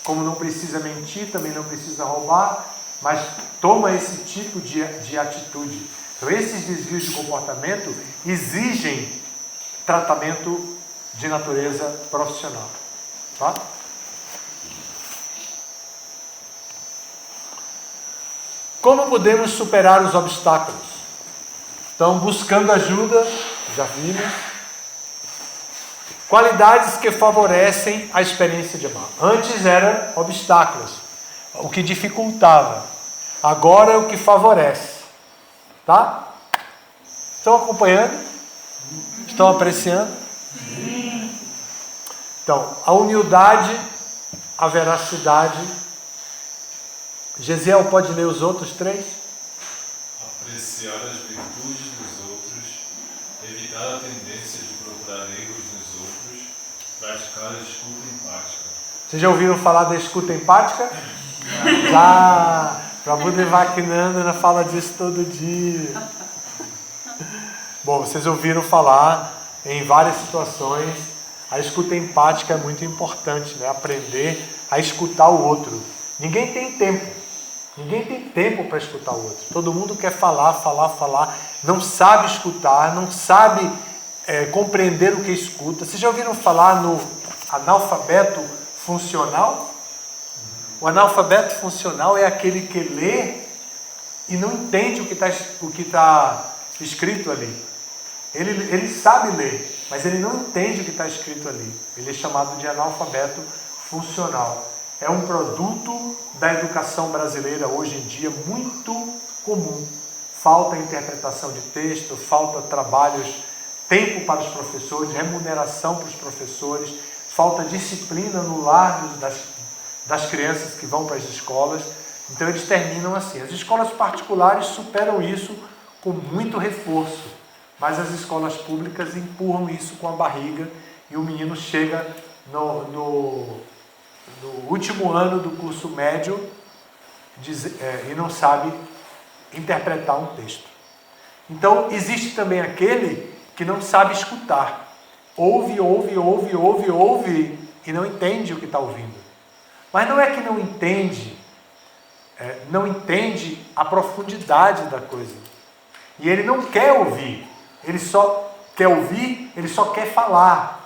como não precisa mentir, também não precisa roubar, mas toma esse tipo de atitude. Então, esses desvios de comportamento exigem tratamento de natureza profissional. Tá? Como podemos superar os obstáculos? Então, buscando ajuda, já vimos. Qualidades que favorecem a experiência de amar. Antes eram obstáculos, o que dificultava. Agora é o que favorece. Tá? Estão acompanhando? Estão apreciando? Sim. Então, a humildade, a veracidade. Gesiel, pode ler os outros três? Apreciar as virtudes dos outros, evitar a tendência de procurar erros nos outros, praticar a escuta empática. Vocês já ouviram falar da escuta empática? Já! Prabhu Devakinanda fala disso todo dia. Bom, vocês ouviram falar em várias situações. A escuta empática é muito importante, né? Aprender a escutar o outro. Ninguém tem tempo. Ninguém tem tempo para escutar o outro. Todo mundo quer falar. Não sabe escutar, não sabe compreender o que escuta. Vocês já ouviram falar no analfabeto funcional? O analfabeto funcional é aquele que lê e não entende o que está escrito ali. Ele sabe ler, mas ele não entende o que está escrito ali. Ele é chamado de analfabeto funcional. É um produto da educação brasileira hoje em dia muito comum. Falta interpretação de texto, falta trabalhos, tempo para os professores, remuneração para os professores, falta disciplina no lar das crianças que vão para as escolas. Então eles terminam assim. As escolas particulares superam isso com muito reforço, mas as escolas públicas empurram isso com a barriga e o menino chega no último ano do curso médio e não sabe interpretar um texto. Então, existe também aquele que não sabe escutar. Ouve e não entende o que está ouvindo. Mas não é que não entende a profundidade da coisa. E ele não quer ouvir. Ele só quer ouvir, ele só quer falar.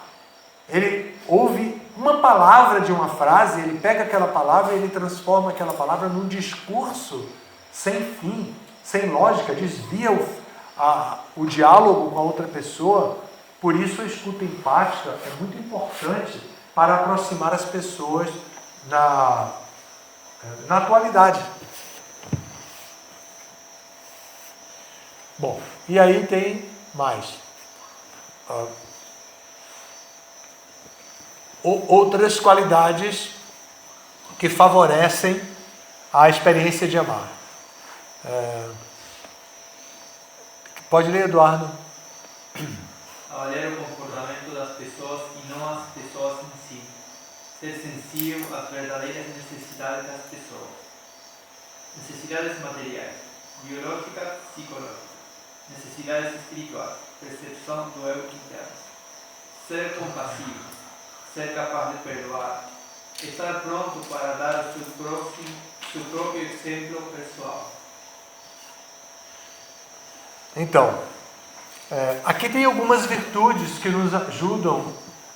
Ele ouve uma palavra de uma frase, ele pega aquela palavra e ele transforma aquela palavra num discurso sem fim, sem lógica, desvia o diálogo com a outra pessoa. Por isso a escuta empática é muito importante para aproximar as pessoas na atualidade. Bom, e aí tem mais. Outras qualidades que favorecem a experiência de amar. Pode ler, Eduardo. Avaliar o comportamento das pessoas e não as pessoas em si. Ser sensível às verdadeiras necessidades das pessoas. Necessidades materiais, biológicas, psicológicas. Necessidades espirituais, percepção do eu interno. Ser compassivo, ser capaz de perdoar. Estar pronto para dar o seu próprio exemplo pessoal. Então, aqui tem algumas virtudes que nos ajudam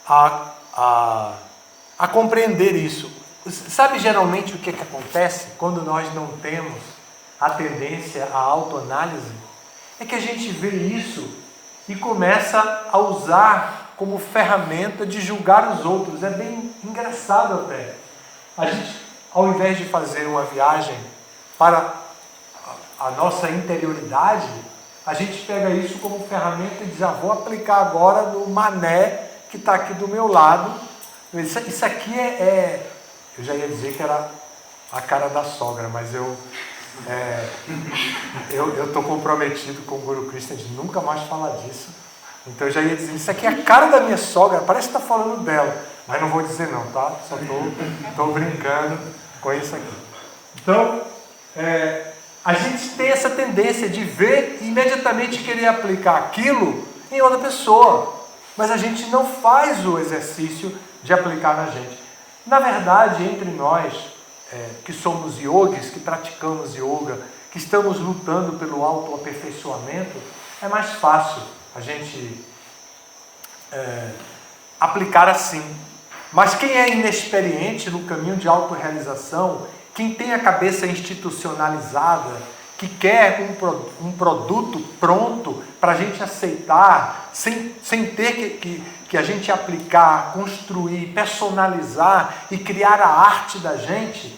a compreender isso. Sabe geralmente o que acontece quando nós não temos a tendência à autoanálise? É que a gente vê isso e começa a usar como ferramenta de julgar os outros. É bem engraçado até. A gente, ao invés de fazer uma viagem para a nossa interioridade, a gente pega isso como ferramenta e diz, vou aplicar agora no mané que está aqui do meu lado. Isso aqui eu já ia dizer que era a cara da sogra, mas eu estou comprometido com o Guru Krishna de nunca mais falar disso. Então eu já ia dizer, isso aqui é a cara da minha sogra, parece que está falando dela. Mas não vou dizer não, tá? Só estou brincando com isso aqui. Então, a gente tem essa tendência de ver e imediatamente querer aplicar aquilo em outra pessoa. Mas a gente não faz o exercício de aplicar na gente. Na verdade, entre nós, que somos yogis, que praticamos yoga, que estamos lutando pelo autoaperfeiçoamento, é mais fácil a gente aplicar assim. Mas quem é inexperiente no caminho de autorrealização, quem tem a cabeça institucionalizada, que quer um produto pronto para a gente aceitar, sem ter que a gente aplicar, construir, personalizar e criar a arte da gente,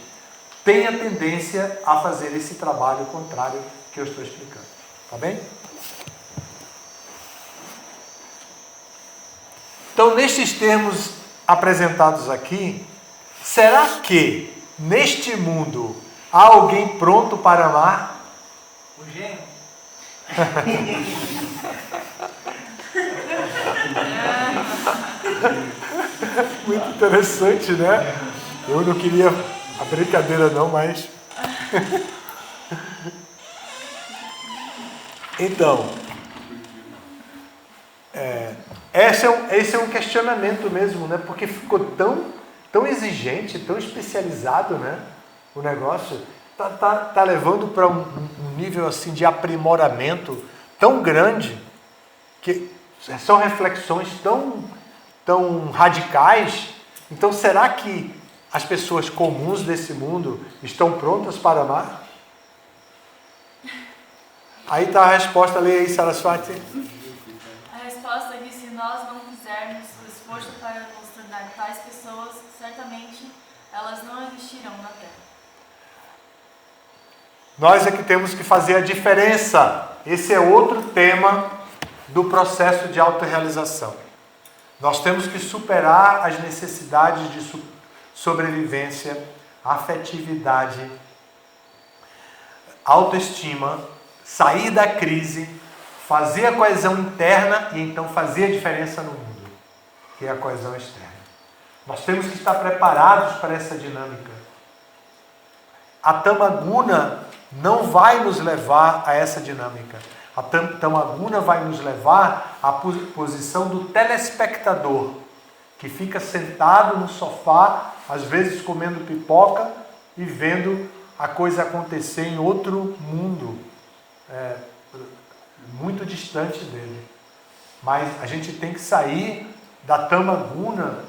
tem a tendência a fazer esse trabalho contrário que eu estou explicando. Tá bem? Então, nestes termos apresentados aqui, será que neste mundo há alguém pronto para amar? O gênio. Muito interessante, né? Eu não queria a brincadeira não, mas... Então, esse é um questionamento mesmo, né? Porque ficou tão exigente, tão especializado, né? O negócio tá levando para um nível assim de aprimoramento tão grande que são reflexões tão radicais. Então, será que as pessoas comuns desse mundo estão prontas para amar? Aí está a resposta, leia aí, Saraswati. A resposta é que se nós não fizermos o esforço para nos tornar tais pessoas, certamente elas não existirão na Terra. Nós é que temos que fazer a diferença. Esse é outro tema do processo de autorrealização. Nós temos que superar as necessidades de sobrevivência, afetividade, autoestima, sair da crise, fazer a coesão interna e então fazer a diferença no mundo. que é a coesão externa. Nós temos que estar preparados para essa dinâmica. A Tamaguna não vai nos levar a essa dinâmica. A Tamaguna vai nos levar à posição do telespectador, que fica sentado no sofá, às vezes comendo pipoca e vendo a coisa acontecer em outro mundo, muito distante dele. Mas a gente tem que sair da Tamaguna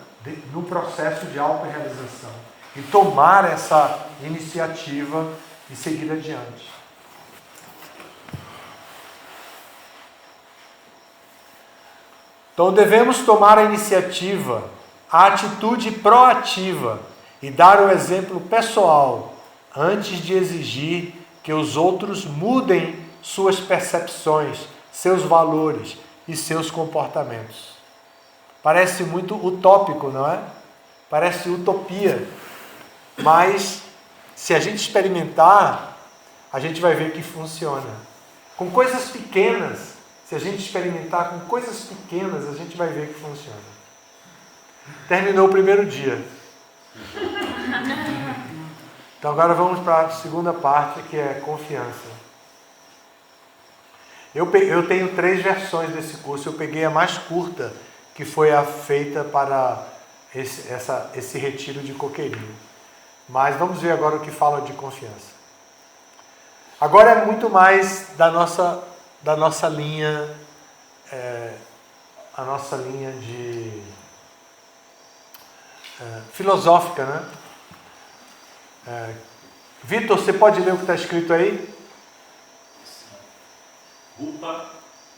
no processo de autorrealização e tomar essa iniciativa e seguir adiante. Então devemos tomar a iniciativa, a atitude proativa e dar o exemplo pessoal antes de exigir que os outros mudem suas percepções, seus valores e seus comportamentos. Parece muito utópico, não é? Parece utopia. Mas se a gente experimentar, a gente vai ver que funciona. Com coisas pequenas, se a gente experimentar com coisas pequenas, a gente vai ver que funciona. Terminou o primeiro dia. Então agora vamos para a segunda parte, que é confiança. Eu tenho 3 versões desse curso. Eu peguei a mais curta, que foi a feita para esse retiro de Coqueirinho. Mas vamos ver agora o que fala de confiança. Agora é muito mais da nossa linha, a nossa linha de filosófica, né? Vitor, você pode ler o que está escrito aí? Rupa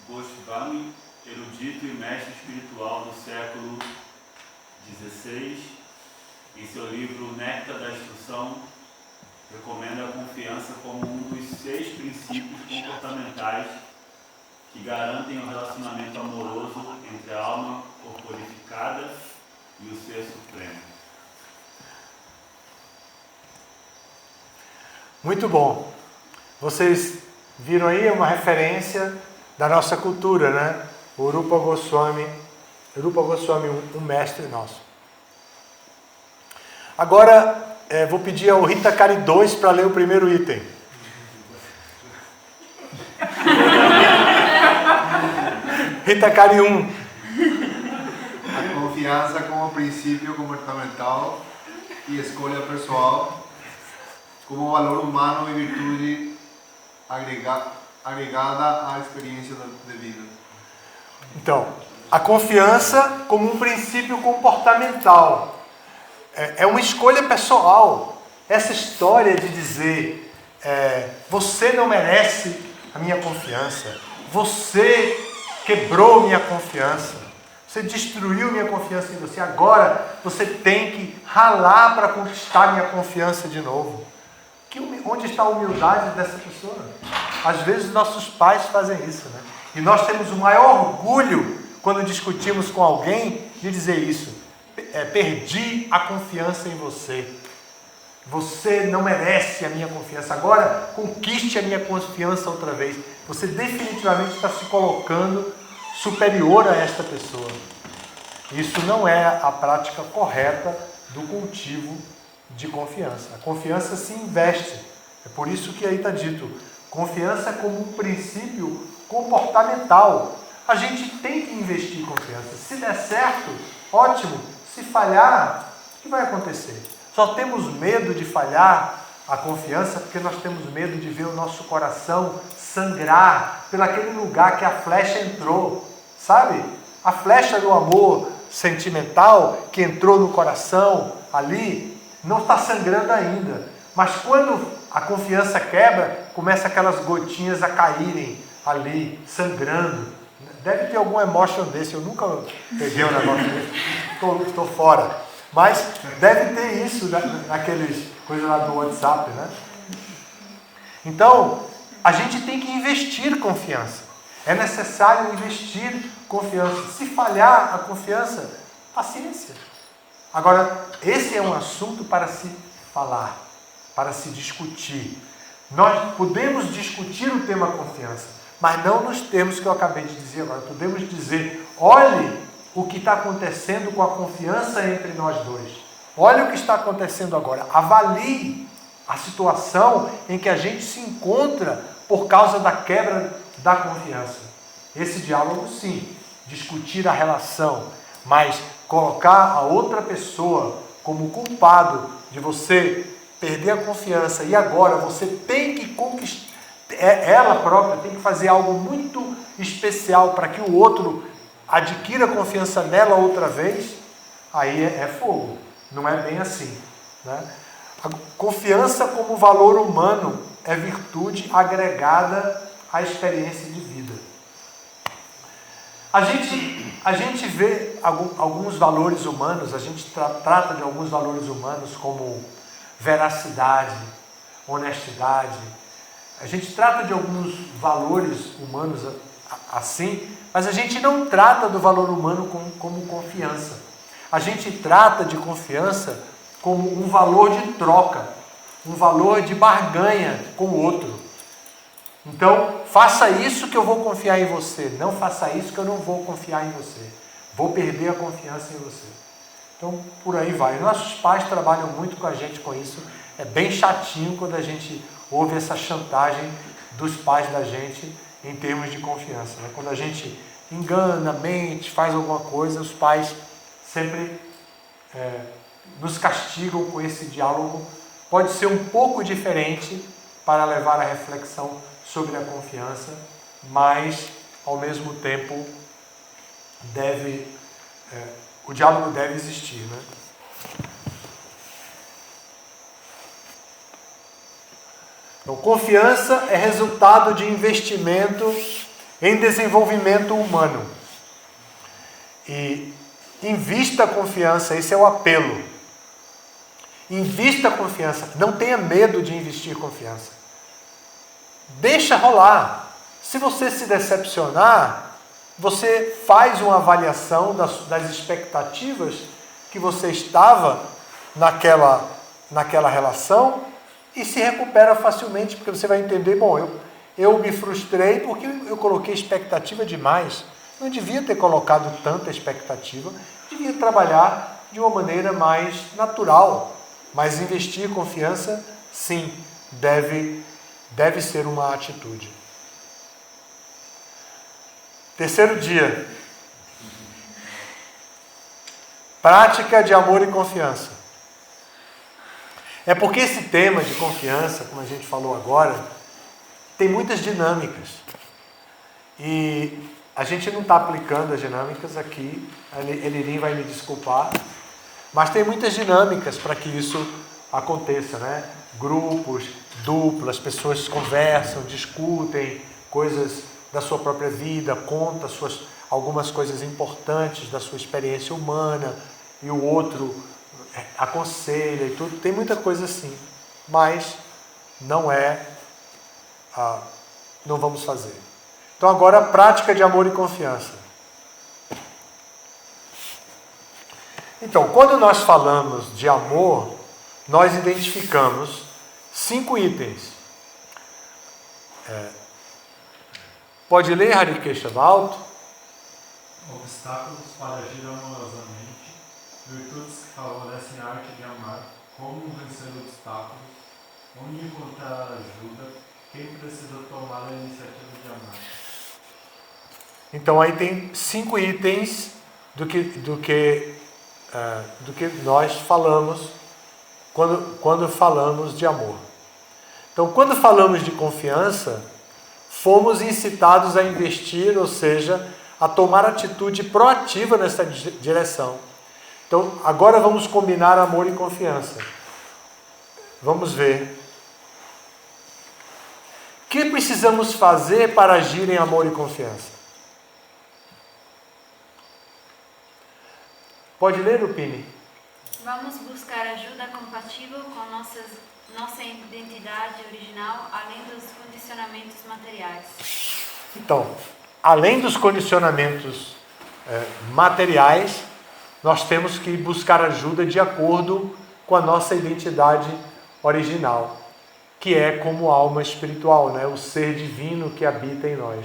Goswami, erudito e mestre espiritual do século XVI, em seu livro Néctar da Instrução, recomenda a confiança como um dos 6 princípios comportamentais que garantem o relacionamento amoroso entre a alma corporificada e o Ser Supremo. Muito bom. Vocês viram aí uma referência da nossa cultura, né? O Rupa Goswami, um mestre nosso. Agora, vou pedir ao Hitakari 2 para ler o primeiro item. Hitakari 1. A confiança como princípio comportamental e escolha pessoal, como valor humano e virtude agregada à experiência de vida. Então, a confiança como um princípio comportamental. É uma escolha pessoal. Essa história de dizer você não merece a minha confiança, você quebrou minha confiança, você destruiu minha confiança em você, agora você tem que ralar para conquistar minha confiança de novo. Onde está a humildade dessa pessoa? Às vezes nossos pais fazem isso, né? E nós temos o maior orgulho quando discutimos com alguém de dizer isso. Perdi a confiança em você. Você não merece a minha confiança. Agora conquiste a minha confiança outra vez. Você definitivamente está se colocando superior a esta pessoa. Isso não é a prática correta do cultivo de confiança. A confiança se investe. É por isso que aí está dito, confiança como um princípio comportamental. A gente tem que investir em confiança. Se der certo, ótimo. Se falhar, o que vai acontecer? Só temos medo de falhar a confiança porque nós temos medo de ver o nosso coração sangrar pelaquele lugar que a flecha entrou. Sabe? A flecha do amor sentimental que entrou no coração ali não está sangrando ainda. Mas quando a confiança quebra, começa aquelas gotinhas a caírem ali, sangrando. Deve ter algum emotion desse, eu nunca peguei um negócio desse, estou fora. Mas deve ter isso naqueles coisas lá do WhatsApp, né? Então, a gente tem que investir confiança. É necessário investir confiança. Se falhar a confiança, paciência. Agora, esse é um assunto para se falar, para se discutir. Nós podemos discutir o tema confiança, mas não nos termos que eu acabei de dizer agora. Podemos dizer, olhe o que está acontecendo com a confiança entre nós dois. Olha o que está acontecendo agora. Avalie a situação em que a gente se encontra por causa da quebra da confiança. Esse diálogo, sim, discutir a relação, mas colocar a outra pessoa como culpado de você perder a confiança e agora você tem que conquistar, ela própria tem que fazer algo muito especial para que o outro adquira confiança nela outra vez, aí é fogo. Não é bem assim, né? A confiança como valor humano é virtude agregada à experiência de vida. A gente vê alguns valores humanos, a gente trata de alguns valores humanos como veracidade, honestidade. A gente trata de alguns valores humanos assim, mas a gente não trata do valor humano como confiança. A gente trata de confiança como um valor de troca, um valor de barganha com o outro. Então, faça isso que eu vou confiar em você. Não faça isso que eu não vou confiar em você. Vou perder a confiança em você. Então, por aí vai. Nossos pais trabalham muito com a gente com isso. É bem chatinho quando a gente ouve essa chantagem dos pais da gente em termos de confiança, né? Quando a gente engana, mente, faz alguma coisa, os pais sempre nos castigam com esse diálogo. Pode ser um pouco diferente para levar a reflexão sobre a confiança, mas ao mesmo tempo o diálogo deve existir, né? Então, confiança é resultado de investimento em desenvolvimento humano. E invista a confiança, esse é o apelo. Invista a confiança, não tenha medo de investir confiança. Deixa rolar. Se você se decepcionar, você faz uma avaliação das expectativas que você estava naquela relação e se recupera facilmente, porque você vai entender, bom, eu me frustrei porque eu coloquei expectativa demais. Não devia ter colocado tanta expectativa, devia trabalhar de uma maneira mais natural. Mas investir confiança, sim, deve ser uma atitude. Terceiro dia. Prática de amor e confiança. É porque esse tema de confiança, como a gente falou agora, tem muitas dinâmicas. E a gente não está aplicando as dinâmicas aqui, a Elirim vai me desculpar, mas tem muitas dinâmicas para que isso aconteça, né? Grupos, duplas, pessoas conversam, discutem coisas da sua própria vida, contam algumas coisas importantes da sua experiência humana, e o outro aconselha e tudo. Tem muita coisa assim, mas não vamos fazer. Então agora a prática de amor e confiança. Então, quando nós falamos de amor, nós identificamos 5 itens. Pode ler, Harikesha, alto? Obstáculos para agir amorosamente, virtudes que favorecem a arte de amar, como vencer obstáculos, onde encontrar ajuda, quem precisa tomar a iniciativa de amar. Então aí tem 5 itens do que nós falamos quando falamos de amor. Então, quando falamos de confiança, fomos incitados a investir, ou seja, a tomar atitude proativa nessa direção. Então, agora vamos combinar amor e confiança. Vamos ver. O que precisamos fazer para agir em amor e confiança? Pode ler, Lupini? Vamos buscar ajuda compatível com nossa identidade original, além dos condicionamentos materiais. Então, além dos condicionamentos materiais, nós temos que buscar ajuda de acordo com a nossa identidade original, que é como alma espiritual, né? O ser divino que habita em nós.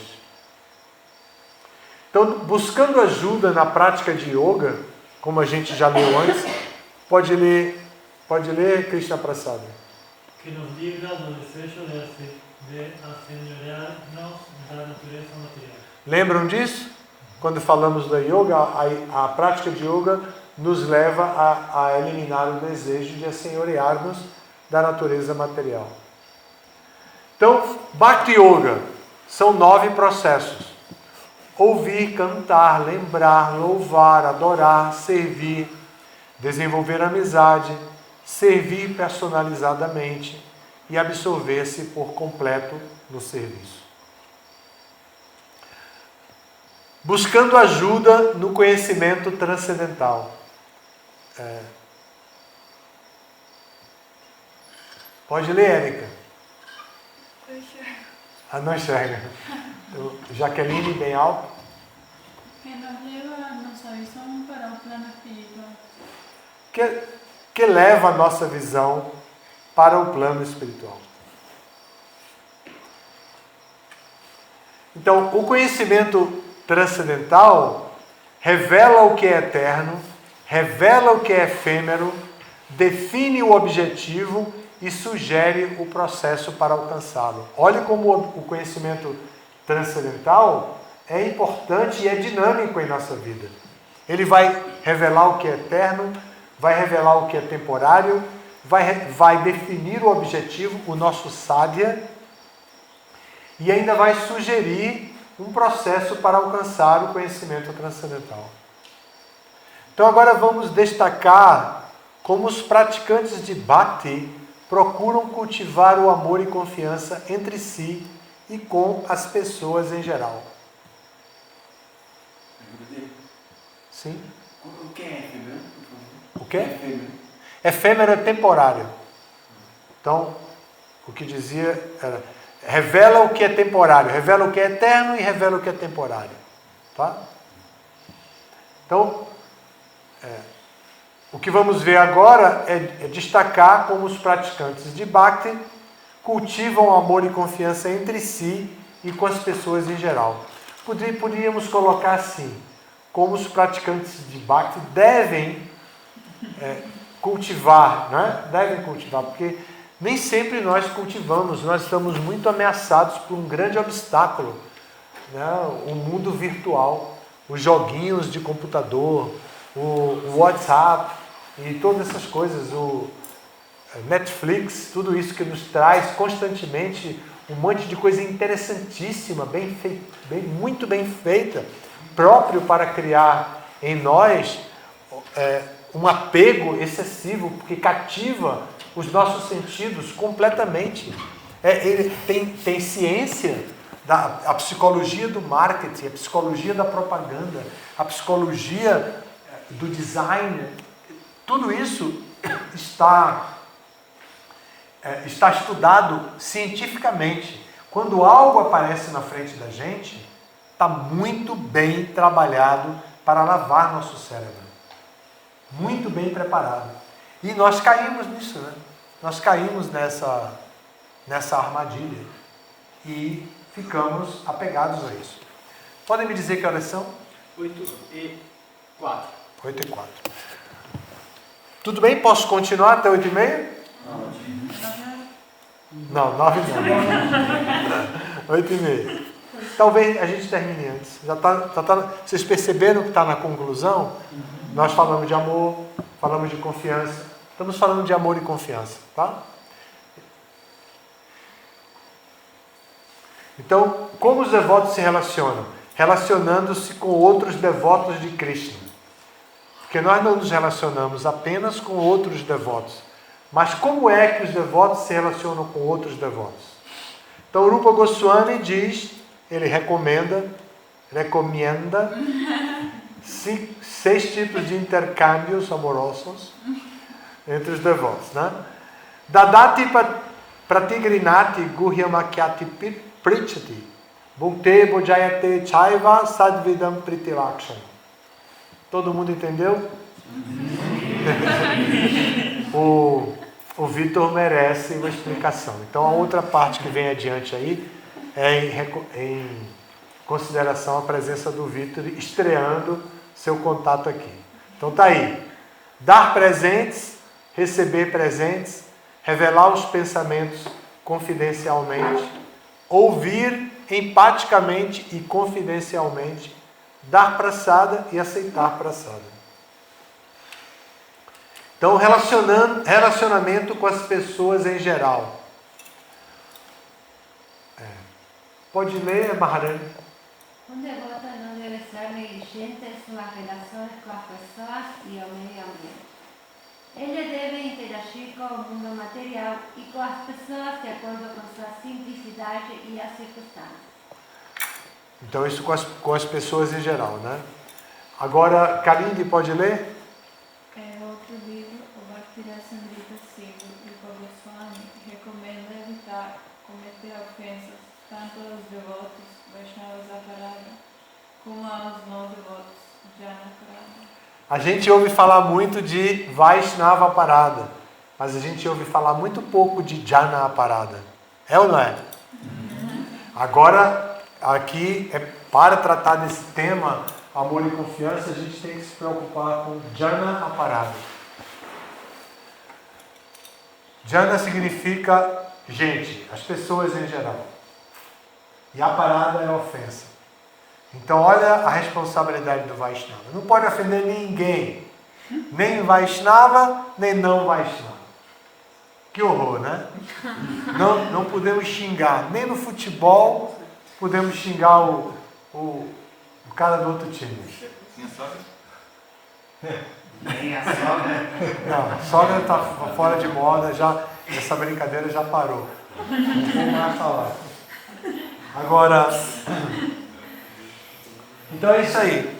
Então, buscando ajuda na prática de yoga, como a gente já leu antes, pode ler Krishna Prasada. Que nos livra do desejo de assenhorear-nos da natureza material. Lembram disso? Quando falamos da yoga, a prática de yoga nos leva a eliminar o desejo de assenhorear-nos da natureza material. Então, Bhakti Yoga são 9 processos. Ouvir, cantar, lembrar, louvar, adorar, servir, desenvolver amizade, servir personalizadamente e absorver-se por completo no serviço. Buscando ajuda no conhecimento transcendental. Pode ler, Érica. Não enxerga. Jaqueline, bem alto. Que nos leva a nossa visão para o plano espiritual. Que leva a nossa visão para o plano espiritual. Então, o conhecimento transcendental revela o que é eterno, revela o que é efêmero, define o objetivo e sugere o processo para alcançá-lo. Olhe como o conhecimento transcendental é importante e é dinâmico em nossa vida. Ele vai revelar o que é eterno, vai revelar o que é temporário, vai definir o objetivo, o nosso sadhya, e ainda vai sugerir um processo para alcançar o conhecimento transcendental. Então agora vamos destacar como os praticantes de Bhakti procuram cultivar o amor e confiança entre si e com as pessoas em geral. Sim? O que é efêmero? O quê? Efêmero é temporário. Então, o que dizia era, revela o que é temporário, revela o que é eterno e revela o que é temporário. Tá? Então, o que vamos ver agora é destacar como os praticantes de Bhakti cultivam amor e confiança entre si e com as pessoas em geral. Poderíamos colocar assim, como os praticantes de Bhakti devem cultivar, né? Devem cultivar, porque nem sempre nós cultivamos, nós estamos muito ameaçados por um grande obstáculo, né? O mundo virtual, os joguinhos de computador, o WhatsApp e todas essas coisas, o Netflix, tudo isso que nos traz constantemente um monte de coisa interessantíssima, muito bem feita, próprio para criar em nós um apego excessivo, porque cativa os nossos sentidos completamente. Tem ciência, a psicologia do marketing, a psicologia da propaganda, a psicologia do design, tudo isso está estudado cientificamente. Quando algo aparece na frente da gente, está muito bem trabalhado para lavar nosso cérebro. Muito bem preparado. E nós caímos nisso, né? Nós caímos nessa armadilha e ficamos apegados a isso. Podem me dizer que horas são? 8h04. 8h04. Tudo bem? Posso continuar até 8h30? Não, 9h30. 8h30. Talvez a gente termine antes. Vocês perceberam que está na conclusão? Nós falamos de amor, falamos de confiança. Estamos falando de amor e confiança, tá? Então, como os devotos se relacionam? Relacionando-se com outros devotos de Krishna. Porque nós não nos relacionamos apenas com outros devotos. Mas como é que os devotos se relacionam com outros devotos? Então, Rupa Goswami diz, ele recomenda 6 tipos de intercâmbios amorosos entre os devotos, né? Dadati pratigrinati guhyamakyati prichati bhukte bojayate chaiva sadvidam pritilakshan. Todo mundo entendeu? O Vitor merece uma explicação. Então a outra parte que vem adiante aí é em consideração a presença do Vitor estreando seu contato aqui. Então tá aí. Dar presentes, receber presentes, revelar os pensamentos confidencialmente, ouvir empaticamente e confidencialmente, dar praçada e aceitar praçada. Então, relacionamento com as pessoas em geral. Pode ler, Maharani? Un devoto no debe ser negligente en sus relaciones con las personas y el medio ambiente. Ele deve interagir com o mundo material e com as pessoas de acordo com sua simplicidade e as circunstâncias. Então, isso com as pessoas em geral, né? Agora, Kalindi, pode ler? Outro livro, o Bhakti-rasamrita Sindhu, de Goswami, recomenda evitar cometer ofensas tanto aos devotos Vaishnavas Aparada como aos não devotos Jana Aparada. A gente ouve falar muito de Vaishnava Aparada, mas a gente ouve falar muito pouco de Jana Aparada. É ou não é? Agora, aqui, para tratar desse tema, amor e confiança, a gente tem que se preocupar com Jana Aparada. Jana significa gente, as pessoas em geral. E Aparada é ofensa. Então, olha a responsabilidade do Vaishnava. Não pode ofender ninguém. Nem Vaishnava, nem não Vaishnava. Que horror, né? Não podemos xingar. Nem no futebol podemos xingar o cara do outro time. Minha sogra? Nem a sogra? Não, a sogra está fora de moda. Já, essa brincadeira já parou. Não vou mais falar. Agora... Então é isso aí.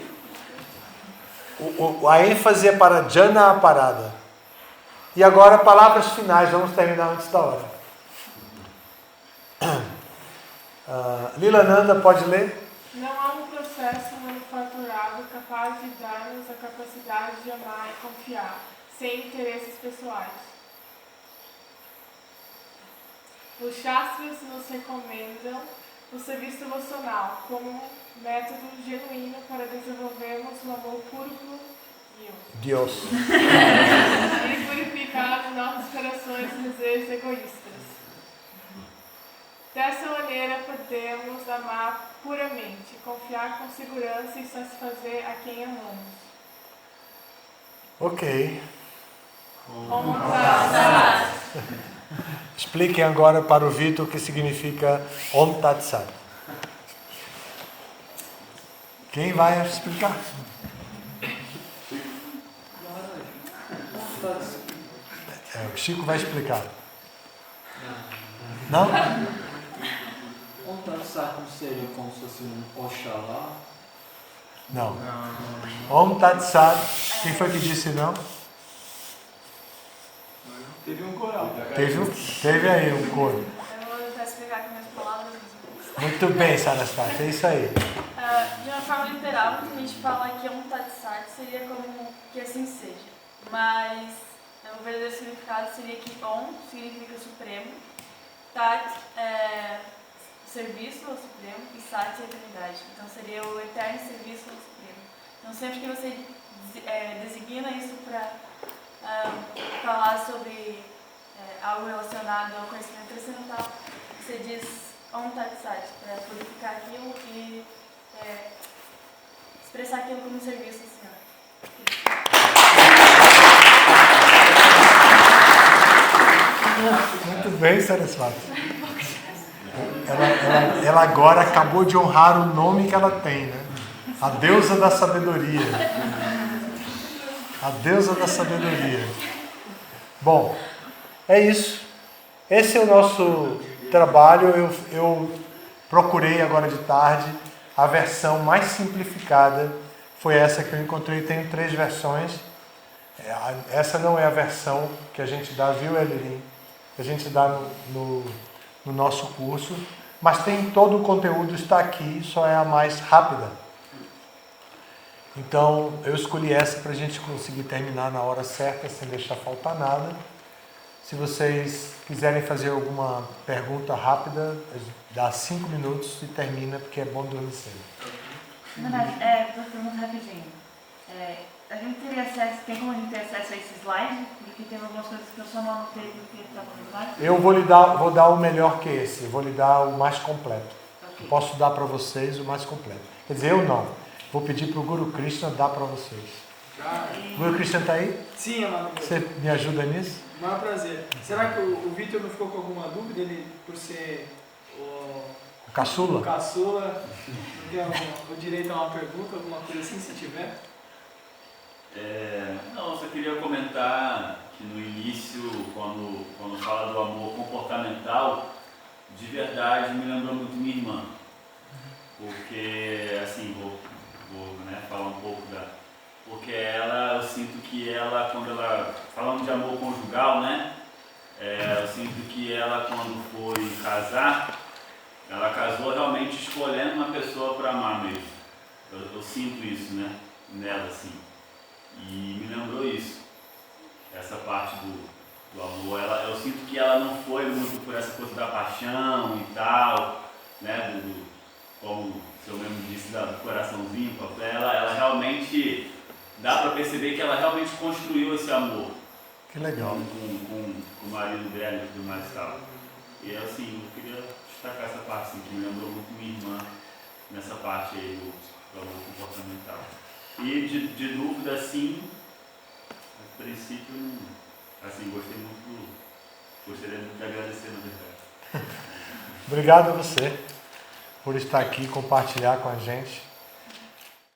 A ênfase é para Jana Aparada. E agora, palavras finais. Vamos terminar antes da hora. Lilananda, pode ler? Não há um processo manufaturado capaz de dar-nos a capacidade de amar e confiar, sem interesses pessoais. Os Shastras nos recomendam o serviço devocional como método genuíno para desenvolvermos um amor puro por Deus. E purificar nossos corações e desejos egoístas. Dessa maneira podemos amar puramente, confiar com segurança e satisfazer a quem amamos. Ok. Om Tat Sat. Expliquem agora para o Vitor o que significa Om Tat Sat. Quem vai explicar? O Chico vai explicar. Não? Om Tat Sat não seria como se fosse um Oxalá? Não. Om Tat Sat. Quem foi que disse não? Teve um coral. Teve aí um coro. Eu vou tentar explicar com minhas palavras. Muito bem, Sarasvati, é isso aí. De uma forma literal, a gente fala que Om Tat Sat seria como que assim seja. Mas o verdadeiro significado seria que Om significa Supremo, Tat é serviço ao Supremo e Sat é eternidade. Então seria o eterno serviço ao Supremo. Então sempre que você designa isso para falar sobre algo relacionado ao conhecimento transcendental, você diz Om Tat Sat, para purificar aquilo e expressar aquilo como serviço ao Senhor. Muito bem, Sarasvati. Ela agora acabou de honrar o nome que ela tem, né? A deusa da sabedoria. A deusa da sabedoria. Bom, é isso. Esse é o nosso trabalho. Eu procurei agora de tarde a versão mais simplificada. Foi essa que eu encontrei. Tenho 3 versões. Essa não é a versão que a gente dá, viu, Elirim? Que a gente dá no nosso curso. Mas tem todo o conteúdo, está aqui, só é a mais rápida. Então, eu escolhi essa para a gente conseguir terminar na hora certa, sem deixar faltar nada. Se vocês quiserem fazer alguma pergunta rápida, dá 5 minutos e termina, porque é bom dormir cedo. Na verdade, duas perguntas rapidinho. A gente teria acesso, tem como a gente ter acesso a esses slides? Porque tem algumas coisas que eu só não anotei porque estava no slide. Eu vou dar o melhor que esse, vou lhe dar o mais completo. Okay. Posso dar para vocês o mais completo. Quer dizer, eu não. Vou pedir para o Guru Krishna dar para vocês. O Guru Krishna está aí? Sim, amado. Você me ajuda nisso? O maior prazer. Será que o Vitor não ficou com alguma dúvida, ele por ser o caçula? O caçula, tem o direito a uma pergunta, alguma coisa assim, se tiver? Não, eu só queria comentar que no início, quando fala do amor comportamental, de verdade me lembrou muito minha irmã. Porque, assim, vou falar um pouco da... Porque eu sinto que ela, quando ela... Falando de amor conjugal, né? Eu sinto que ela, quando foi casar, ela casou realmente escolhendo uma pessoa para amar mesmo. Eu sinto isso, né? Nela, assim. E me lembrou isso. Essa parte do amor. Eu sinto que ela não foi muito por essa coisa da paixão e tal, né? Como o senhor mesmo disse, do coraçãozinho, papel. Ela realmente... Dá para perceber que ela realmente construiu esse amor. Que legal. Com o marido dela e tudo mais e tal. E assim, eu queria destacar essa parte assim, que me lembrou muito minha irmã nessa parte aí do amor comportamental. E de dúvida, assim, a princípio, assim, gostaria muito de agradecer, na verdade. Obrigado a você por estar aqui, compartilhar com a gente.